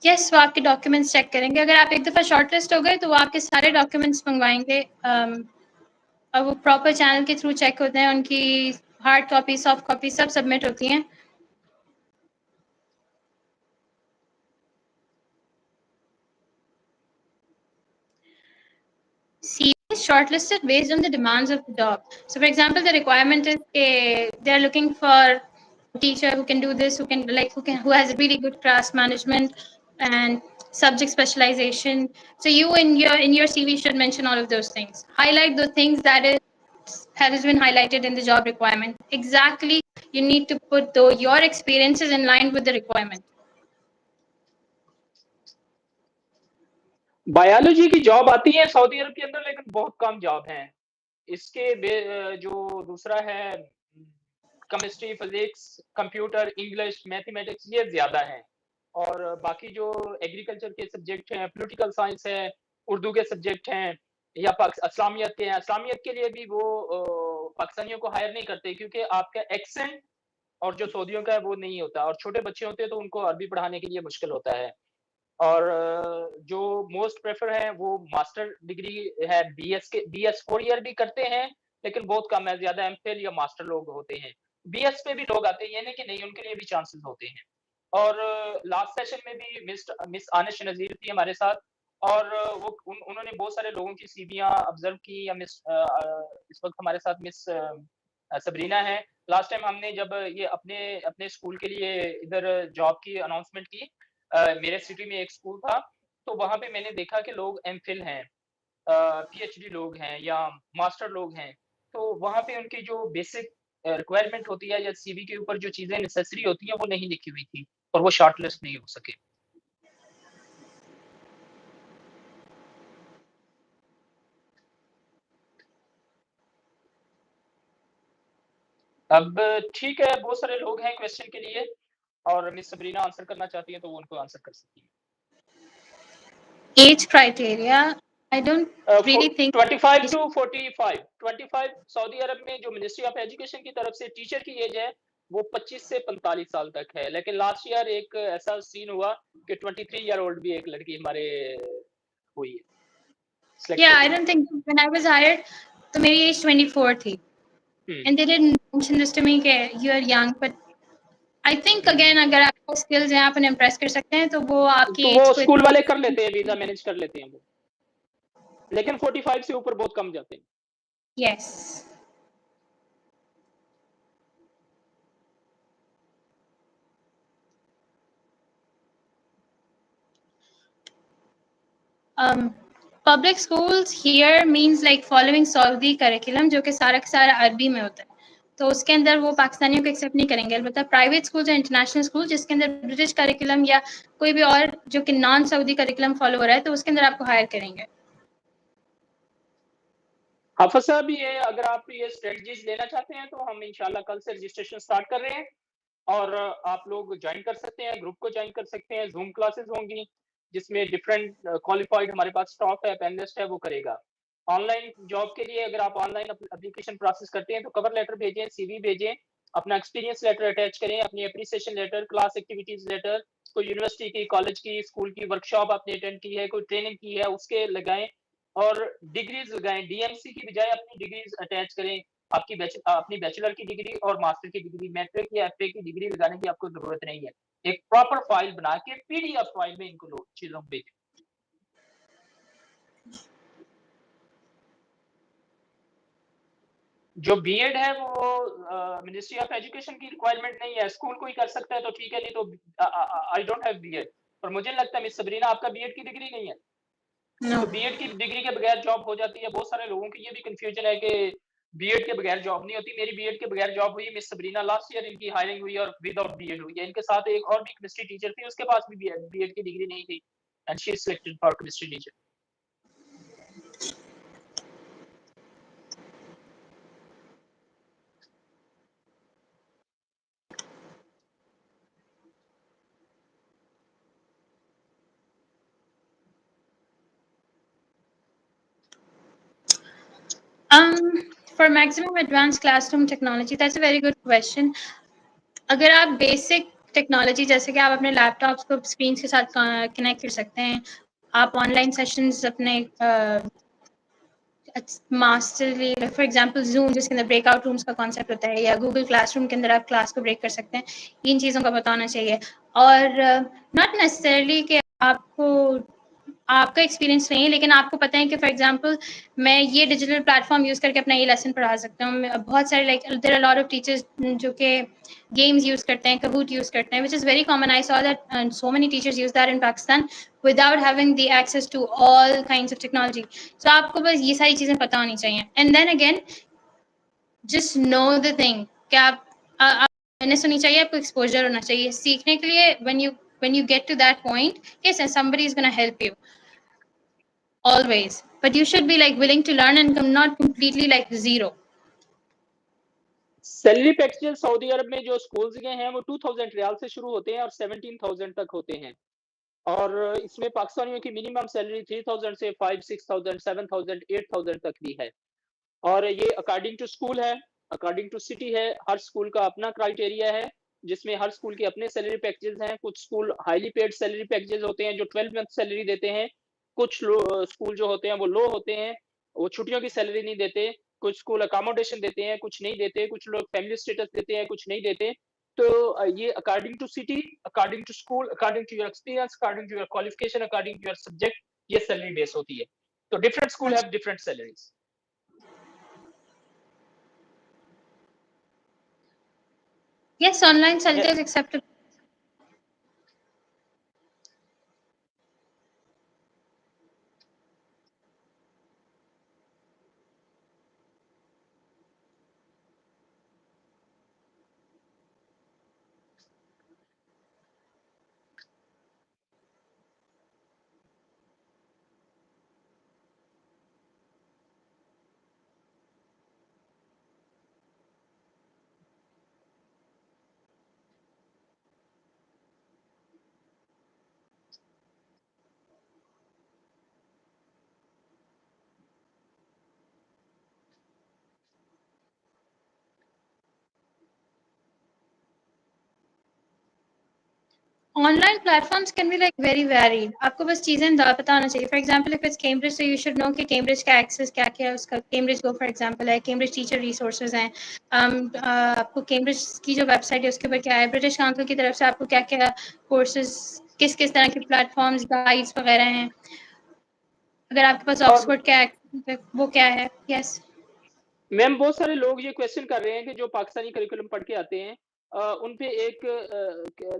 यस, वो आपके डॉक्यूमेंट्स चेक करेंगे. अगर आप एक दफ़ा शॉर्टलिस्ट हो गए तो वो आपके सारे डॉक्यूमेंट्स मंगवाएंगे, और वो प्रॉपर चैनल के थ्रू चेक होते हैं. उनकी हार्ड कॉपी, सॉफ्ट कॉपी सब सबमिट होती हैं. CV is shortlisted based on the demands of the job. So, for example, the requirement is they are looking for a teacher who can do this, who has really good class management and subject specialization. So, you in your CV should mention all of those things. Highlight the things that has been highlighted in the job requirement. Exactly, you need to put your experiences in line with the requirement. Biology की job आती है Saudi अरब के अंदर, लेकिन बहुत कम job हैं. इसके जो दूसरा है chemistry, physics, computer, English, mathematics, ये ज्यादा हैं. और बाकी जो एग्रीकल्चर के सब्जेक्ट हैं, पॉलिटिकल साइंस है, उर्दू के सब्जेक्ट हैं, या इस्लामियत के हैं. इस्लामियत के लिए भी वो पाकिस्तानियों को हायर नहीं करते, क्योंकि आपका एक्सेंट और जो सऊदियों का है वो नहीं होता, और छोटे बच्चे होते हैं तो उनको अरबी पढ़ाने के लिए मुश्किल होता है. और जो मोस्ट प्रेफर है वो मास्टर डिग्री है. बीएस 4 ईयर भी करते हैं, लेकिन बहुत कम है. ज्यादा एमफिल या मास्टर लोग होते हैं. बीएस पे भी लोग आते हैं, ये नहीं कि नहीं, उनके लिए भी चांसेस होते हैं. और लास्ट सेशन में भी मिस आनिश नजीर थी हमारे साथ, और उन्होंने बहुत सारे लोगों की सीवियां ऑब्जर्व की. या इस वक्त हमारे साथ मिस सबरीना है. लास्ट टाइम हमने जब ये अपने अपने स्कूल के लिए इधर जॉब की अनाउंसमेंट की, मेरे सिटी में एक स्कूल था, तो वहाँ पे मैंने देखा कि लोग एमफिल हैं, पीएचडी लोग हैं, या मास्टर लोग हैं. तो वहाँ पे उनकी जो बेसिक रिक्वायरमेंट होती है, या सीवी के ऊपर जो चीजें नेसेसरी होती हैं, वो नहीं लिखी हुई थी, और वो शॉर्टलिस्ट नहीं हो सके. अब ठीक है, बहुत सारे लोग हैं क्वेश्चन के लिए, और मिस सबरीना आंसर करना चाहती है तो वो उनको आंसर कर सकती है. Age criteria, I don't really think 25 to 45. 25 Saudi Arab में जो मिनिस्ट्री ऑफ एजुकेशन की तरफ से टीचर की एज है वो 25 से 45 साल तक है. लेकिन लास्ट ईयर एक ऐसा सीन हुआ कि 23 ईयर ओल्ड भी एक लड़की हमारे हुई है. Yeah, I don't think when I was hired, तो मेरी age 24 थी. And they didn't mention this to me कि you are young, but I think again अगर आपको skills हैं, आप उन्हें impress कर सकते हैं, तो वो आपकी तो वो स्कूल वाले कर लेते हैं, वीजा मैनेज कर लेते हैं वो, लेकिन 45 से ऊपर बहुत कम जाते हैं. Yes. Public schools here means like following Saudi curriculum, जो कि सारा का सारा अरबी में होता है. तो उसके अंदर वो पाकिस्तानियों को एक्सेप्ट नहीं करेंगे. अलबत्ता प्राइवेट स्कूल या इंटरनेशनल स्कूल जिसके अंदर ब्रिटिश करिकुलम या कोई भी और जो कि नॉन सऊदी करिकुलम फॉलो हो रहा है, तो उसके अंदर आपको हायर करेंगे. हाफिज साहब, ये अगर आप ये स्ट्रेटजीज लेना चाहते हैं तो हम इंशाल्लाह कल से रजिस्ट्रेशन स्टार्ट कर रहे हैं, और आप लोग ज्वाइन कर सकते हैं, ग्रुप को ज्वाइन कर सकते हैं. जूम क्लासेस होंगी जिसमें डिफरेंट क्वालिफाइड हमारे पास स्टाफ है, पैनलिस्ट है, वो करेगा. ऑनलाइन जॉब के लिए अगर आप ऑनलाइन एप्लीकेशन प्रोसेस करते हैं तो कवर लेटर भेजें, सीवी भेजें, अपना एक्सपीरियंस लेटर अटैच करें, अपनी appreciation letter, class activities letter, कोई यूनिवर्सिटी की, कॉलेज की, स्कूल की वर्कशॉप आपने अटेंड की है, कोई ट्रेनिंग की है, उसके लगाएं, और डिग्रीज लगाएं. डीएमसी की बजाय अपनी डिग्रीज अटैच करें. अपनी बैचलर की डिग्री और मास्टर की डिग्री, मैट्रिक या एफए की डिग्री लगाने की आपको जरूरत नहीं है. एक प्रॉपर फाइल बना के पीडीएफ फाइल में इनको लोग चीजों को भेजें. जो बीएड है वो मिनिस्ट्री ऑफ एजुकेशन की रिक्वायरमेंट नहीं है, स्कूल कोई कर सकता है तो ठीक है, नहीं तो आई डोंट हैव बीएड. पर मुझे लगता है मिस सबरीना आपका बीएड की डिग्री नहीं है. No. तो बीएड की डिग्री के बगैर जॉब हो जाती है. बहुत सारे लोगों की ये भी कंफ्यूजन है कि बीएड के बगैर जॉब नहीं होती। मेरी बीएड के बगैर जॉब हुई, मिस सबरीना लास्ट ईयर इनकी हायरिंग हुई और विदाउट बीएड हुई है। इनके साथ एक और भी केमिस्ट्री टीचर थी, उसके पास भी बीएड की डिग्री नहीं थी, and she is selected for chemistry teacher. For maximum advanced classroom technology, that's a very good question. अगर आप बेसिक टेक्नोलॉजी जैसे कि आप अपने लैपटॉप्स को स्क्रीन के साथ कनेक्ट कर सकते हैं, आप ऑनलाइन सेशंस अपने मास्टरली फॉर एग्जांपल जूम जिसके अंदर ब्रेकआउट रूम्स का कॉन्सेप्ट होता है, या गूगल क्लासरूम के अंदर आप क्लास को ब्रेक कर सकते हैं, इन चीज़ों का पता होना चाहिए। और नॉट नेसेसरली कि आपको आपका एक्सपीरियंस नहीं है, लेकिन आपको पता है कि फॉर एग्जांपल मैं ये डिजिटल प्लेटफॉर्म यूज़ करके अपना ये लेसन पढ़ा सकता हूँ। बहुत सारे like there are lot of teachers जो कि गेम्स यूज़ करते हैं, कहूट यूज़ करते हैं, which is very common. I saw that so many teachers use that in Pakistan without having the access to all kinds of technology. So आपको बस ये सारी चीज़ें पता होनी चाहिए। And then again just know the thing कि आप अवेयरनेस होनी चाहिए, आपको एक्सपोजर होना चाहिए सीखने के लिए। when you get to that point, yes, and somebody is going to help you always, but you should be like willing to learn and not completely like zero. Salary packages Saudi Arab में जो schools के हैं वो 2000 रियाल से शुरू होते हैं और 17,000 तक होते हैं। और इसमें पाकिस्तानियों की मिनिमम सैलरी 3000 से 5 6000 7000 8000 तक भी है। और ये अकॉर्डिंग टू स्कूल है, अकॉर्डिंग टू सिटी है। हर स्कूल का अपना क्राइटेरिया है, जिसमें हर स्कूल के अपने सैलरी पैकेजेस हैं। कुछ school highly paid salary packages होते हैं जो 12 मंथ सैलरी देते हैं। कुछ स्कूल जो होते हैं वो लो होते हैं, वो छुट्टियों की सैलरी नहीं देते। कुछ स्कूल अकोमोडेशन देते हैं, कुछ नहीं देते। कुछ लोग फैमिली स्टेटस देते हैं, कुछ नहीं देते। तो ये according to city, according to school, according to your experience, according to your qualification, according to your subject, ये सैलरी बेस होती है। तो different school have different salaries. Yes, online salary is acceptable. Online platforms can be like very varied. आपको बस चीज़ें पता होना चाहिए। For example, if it's Cambridge, so you should know कि Cambridge का access क्या क्या है उसका। Cambridge Go for example है, Cambridge teacher resources हैं। आपको Cambridge की जो website है उसके ऊपर क्या है, British Council की तरफ से आपको क्या क्या courses, किस किस तरह के platforms, guides वगैरह हैं। अगर आपके पास Oxford का access है वो क्या है। Yes. मैम बहुत सारे लोग ये क्वेश्चन कर रहे हैं कि जो पाकिस्तानी करिकुलम पढ़ के आते हैं, उन पे एक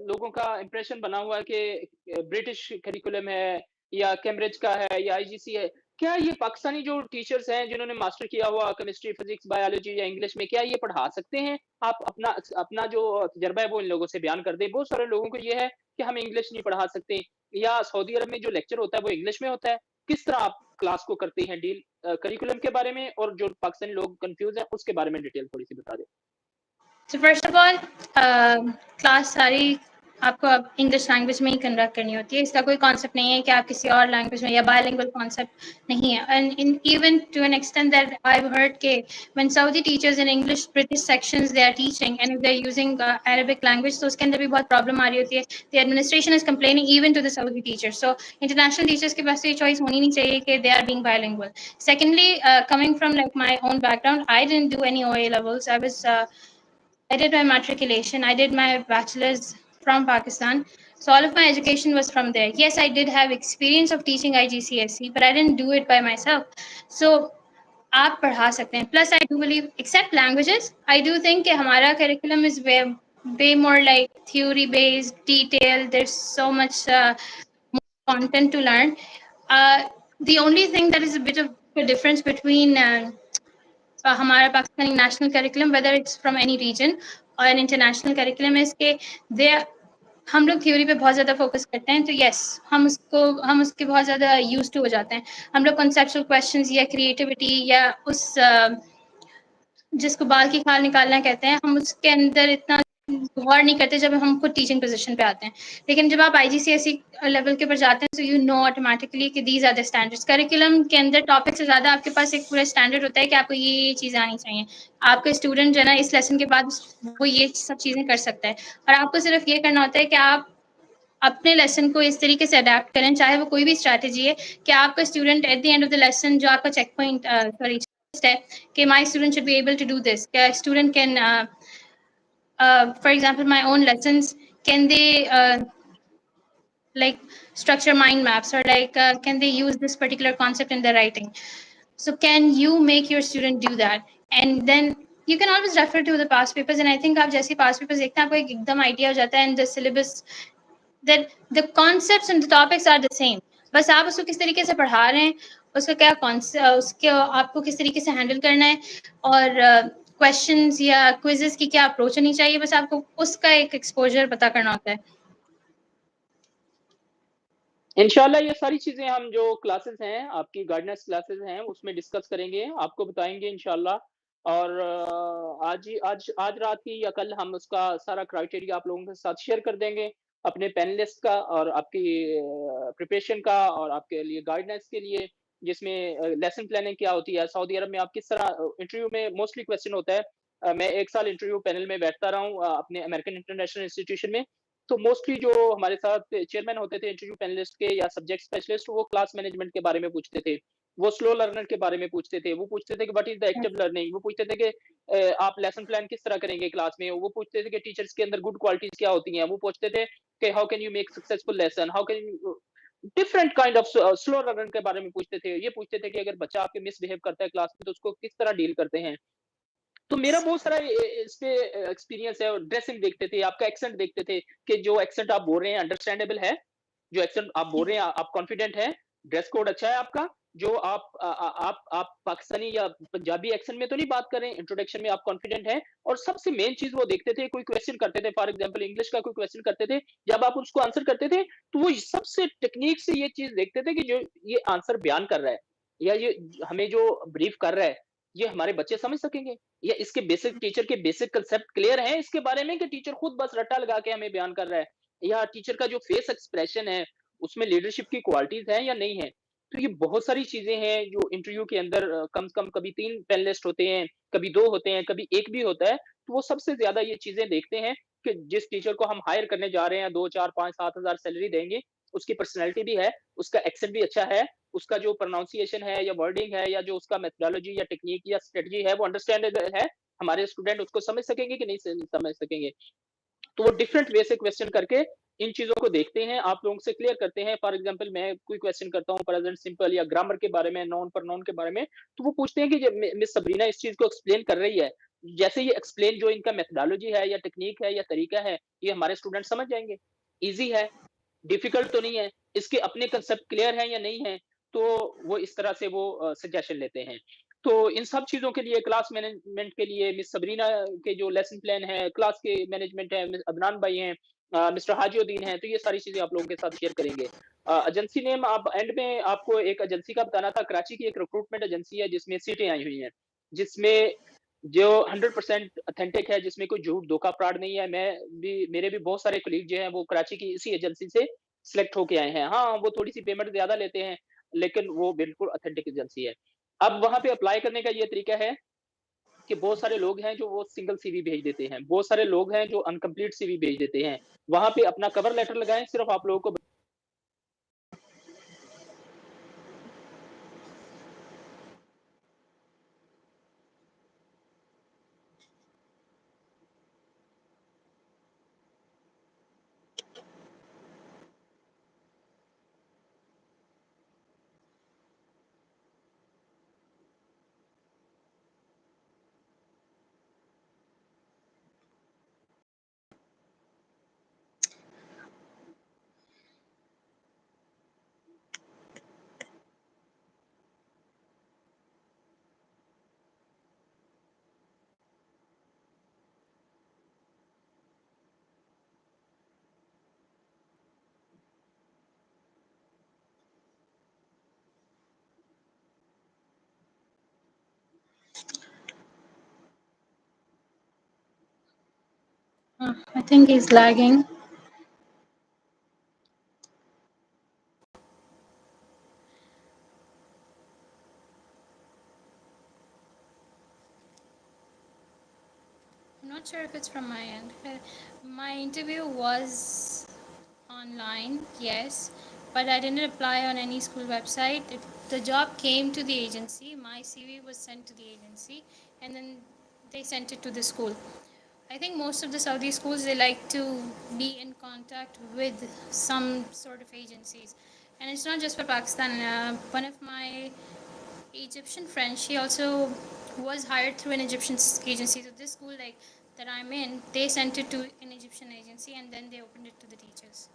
लोगों का इंप्रेशन बना हुआ है कि ब्रिटिश करिकुलम है या कैम्ब्रिज का है या आईजीसी है। क्या ये पाकिस्तानी जो टीचर्स हैं जिन्होंने मास्टर किया हुआ केमिस्ट्री, फिजिक्स, बायोलॉजी या इंग्लिश में, क्या ये पढ़ा सकते हैं? आप अपना अपना जो तजर्बा है वो इन लोगों से बयान कर दें। बहुत सारे लोगों को ये है कि हम इंग्लिश नहीं पढ़ा सकते, या सऊदी अरब में जो लेक्चर होता है वो इंग्लिश में होता है। किस तरह आप क्लास को करते हैं डील? करिकुलम के बारे में और जो पाकिस्तानी लोग कंफ्यूज हैं उसके बारे में डिटेल थोड़ी सी बता दें। So first of all, class सारी आपको अब इंग्लिश लैंग्वेज में ही कंडक्ट करनी होती है। इसका कोई कॉन्सेप्ट नहीं है कि आप किसी और लैंग्वेज में, या बायलिंगुअल कॉन्सेप्ट नहीं है। And in even to an extent that I have heard के when Saudi teachers in English British sections they are teaching and if they are using Arabic language, तो उसके अंदर भी बहुत प्रॉब्लम आ रही होती है। The administration is complaining even to the Saudi teachers. So international teachers के पास ये चॉइस होनी नहीं चाहिए कि they are being bilingual. Secondly, coming from like my own background, I didn't do any OA levels. I did my matriculation. I did my bachelor's from Pakistan. So all of my education was from there. Yes, I did have experience of teaching IGCSE, but I didn't do it by myself. So आप पढ़ा सकते हैं. Plus, I do believe, except languages, I do think कि हमारा curriculum is way more like theory based, detailed. There's so much more content to learn. The only thing that is a bit of a difference between हमारा Pakistani national curriculum, whether it's from any region और international curriculum है, इसके दे हम लोग theory पे बहुत ज़्यादा focus करते हैं, तो यस हम उसके बहुत ज़्यादा यूज टू हो जाते हैं। हम लोग कॉन्सेप्चुअल क्वेश्चंस या क्रिएटिविटी या उस जिसको बाल की खाल निकालना कहते हैं, हम उसके अंदर इतना गौर नहीं करते जब हम खुद टीचिंग पोजीशन पे आते हैं। लेकिन जब आप आईजीसीएसई लेवल के ऊपर जाते हैं, तो यू नो ऑटोमेटिकली कि these are the standards. Curriculum के अंदर टॉपिक से ज़्यादा आपके पास एक पूरा स्टैंडर्ड होता है कि आपको ये चीज़ें आनी चाहिए। आपके स्टूडेंट जो है ना, इस लेसन के बाद वो ये सब चीज़ें कर सकता है, और आपको सिर्फ ये करना होता है कि आप अपने लेसन को इस तरीके से अडेप्ट करें, चाहे वो कोई भी स्ट्रैटेजी है, कि आपका student at the end of the lesson जो आपका चेक पॉइंट सॉरी है कि my student should be able to do this, student can for example, my own lessons, can they like structure mind maps, or like can they use this particular concept in their writing? So can you make your student do that? And then you can always refer to the past papers, and I think आप जैसे past papers देखते हैं, आपको एकदम idea हो जाता है, and the syllabus, that the concepts and the topics are the same. बस आप उसको किस तरीके से पढ़ा रहे हैं, उसका क्या उसके आपको किस तरीके से हैंडल करना है, और क्वेश्चंस या क्विजेस की क्या अप्रोच होनी चाहिए, बस आपको उसका एक एक्सपोजर पता करना होता है। इंशाल्लाह ये सारी चीजें हम जो क्लासेस हैं, आपकी गाइडेंस क्लासेस हैं, उसमें डिस्कस करेंगे, आपको बताएंगे इंशाल्लाह। और आज रात ही या कल हम उसका सारा क्राइटेरिया आप लोगों के साथ शेयर कर देंगे, अपने पैनलिस्ट का और आपकी प्रिपरेशन का और आपके लिए गाइडेंस के लिए, जिसमें लेसन प्लानिंग क्या होती है सऊदी अरब में, आप किस तरह इंटरव्यू में मोस्टली क्वेश्चन होता है। मैं 1 साल इंटरव्यू पैनल में बैठता रहा हूँ अपने अमेरिकन इंटरनेशनल इंस्टीट्यूशन में। तो मोस्टली जो हमारे साथ चेयरमैन होते थे इंटरव्यू पैनलिस्ट के या सब्जेक्ट स्पेशलिस्ट, वो क्लास मैनेजमेंट के बारे में पूछते थे, वो स्लो लर्नर के बारे में पूछते थे, वो पूछते थे कि what is the active learning, वो पूछते थे कि आप लेसन प्लान किस तरह करेंगे क्लास में, वो पूछते थे कि टीचर्स के अंदर गुड क्वालिटीज क्या होती हैं, वो पूछते थे कि how can you make successful lesson, how can you different kind of slow learner के बारे में पूछते थे। ये पूछते थे कि अगर बच्चा आपके मिसबिहेव करता है क्लास में तो उसको किस तरह डील करते हैं। तो मेरा बहुत सारा इस पे एक्सपीरियंस है। और ड्रेसिंग देखते थे, आपका एक्सेंट देखते थे कि जो एक्सेंट आप बोल रहे हैं अंडरस्टैंडेबल है, जो एक्सेंट आप बोल रहे हैं आप कॉन्फिडेंट हैं, ड्रेस कोड अच्छा है आपका, जो आप पाकिस्तानी या पंजाबी एक्सेंट में तो नहीं बात कर रहे हैं, इंट्रोडक्शन में आप कॉन्फिडेंट हैं। और सबसे मेन चीज वो देखते थे, कोई क्वेश्चन करते थे, फॉर एग्जांपल इंग्लिश का कोई क्वेश्चन करते थे, जब आप उसको आंसर करते थे तो वो सबसे टेक्निक से ये चीज देखते थे कि जो ये आंसर बयान कर रहा है या ये हमें जो ब्रीफ कर रहा है, ये हमारे बच्चे समझ सकेंगे, या इसके बेसिक टीचर के बेसिक कंसेप्ट क्लियर है इसके बारे में, कि टीचर खुद बस रट्टा लगा के हमें बयान कर रहा है, या टीचर का जो फेस एक्सप्रेशन है उसमें लीडरशिप की क्वालिटीज है या नहीं है। तो ये बहुत सारी चीजें हैं जो इंटरव्यू के अंदर कम से कम कभी 3 पैनलिस्ट होते हैं, कभी 2 होते हैं, कभी एक भी होता है, तो वो सबसे ज्यादा ये चीजें देखते हैं कि जिस टीचर को हम हायर करने जा रहे हैं, 2 4 5 7 हज़ार सैलरी देंगे, उसकी पर्सनैलिटी भी है, उसका एक्सेंट भी अच्छा है, उसका जो प्रोनाउंसिएशन है या वर्डिंग है या जो उसका मेथोडोलॉजी या टेक्निक या स्ट्रेटजी है वो अंडरस्टैंडेबल है, हमारे स्टूडेंट उसको समझ सकेंगे कि नहीं समझ सकेंगे। तो वो डिफरेंट वे से क्वेश्चन करके इन चीजों को देखते हैं, आप लोगों से क्लियर करते हैं। फॉर एग्जांपल मैं कोई क्वेश्चन करता हूँ प्रेजेंट सिंपल या ग्रामर के बारे में, नॉन पर नॉन के बारे में, तो वो पूछते हैं कि जब मिस सबरीना इस चीज को एक्सप्लेन कर रही है, जैसे ये एक्सप्लेन जो इनका मेथोडोलॉजी है या टेक्निक है या तरीका है, ये हमारे स्टूडेंट समझ जाएंगे, ईजी है, डिफिकल्ट तो नहीं है, इसके अपने कंसेप्ट क्लियर है या नहीं है। तो वो इस तरह से वो सजेशन लेते हैं। तो इन सब चीजों के लिए, क्लास मैनेजमेंट के लिए मिस सबरीना के जो लेसन प्लान है, क्लास के मैनेजमेंट है, मिस अदनान भाई हैं, मिस्टर हाजीउद्दीन हैं, तो ये सारी चीजें आप लोगों के साथ शेयर करेंगे। एजेंसी नेम आप एंड में, आपको एक एजेंसी का बताना था, कराची की एक रिक्रूटमेंट एजेंसी है जिसमें सीटें आई हुई हैं, जिसमें जो 100% ऑथेंटिक है, जिसमें कोई झूठ धोखा फ्रॉड नहीं है। मैं भी, मेरे भी बहुत सारे कलीग जो हैं वो कराची की इसी एजेंसी से सिलेक्ट होके आए हैं। हाँ, वो थोड़ी सी पेमेंट ज्यादा लेते हैं, लेकिन वो बिल्कुल ऑथेंटिक एजेंसी है। अब वहां पे अप्लाई करने का ये तरीका है कि बहुत सारे लोग हैं जो वो सिंगल सीवी भेज देते हैं, बहुत सारे लोग हैं जो अनकंप्लीट सीवी भेज देते हैं। वहां पे अपना कवर लेटर लगाएं, सिर्फ आप लोगों को I think he's lagging. I'm not sure if it's from my end. My interview was online, yes, but I didn't apply on any school website. The job came to the agency, my CV was sent to the agency, and then they sent it to the school. I think most of the Saudi schools they like to be in contact with some sort of agencies, and it's not just for Pakistan. One of my Egyptian friend. She also was hired through an Egyptian agency. So this school, like that I'm in, they sent it to an Egyptian agency and then they opened it to the teachers.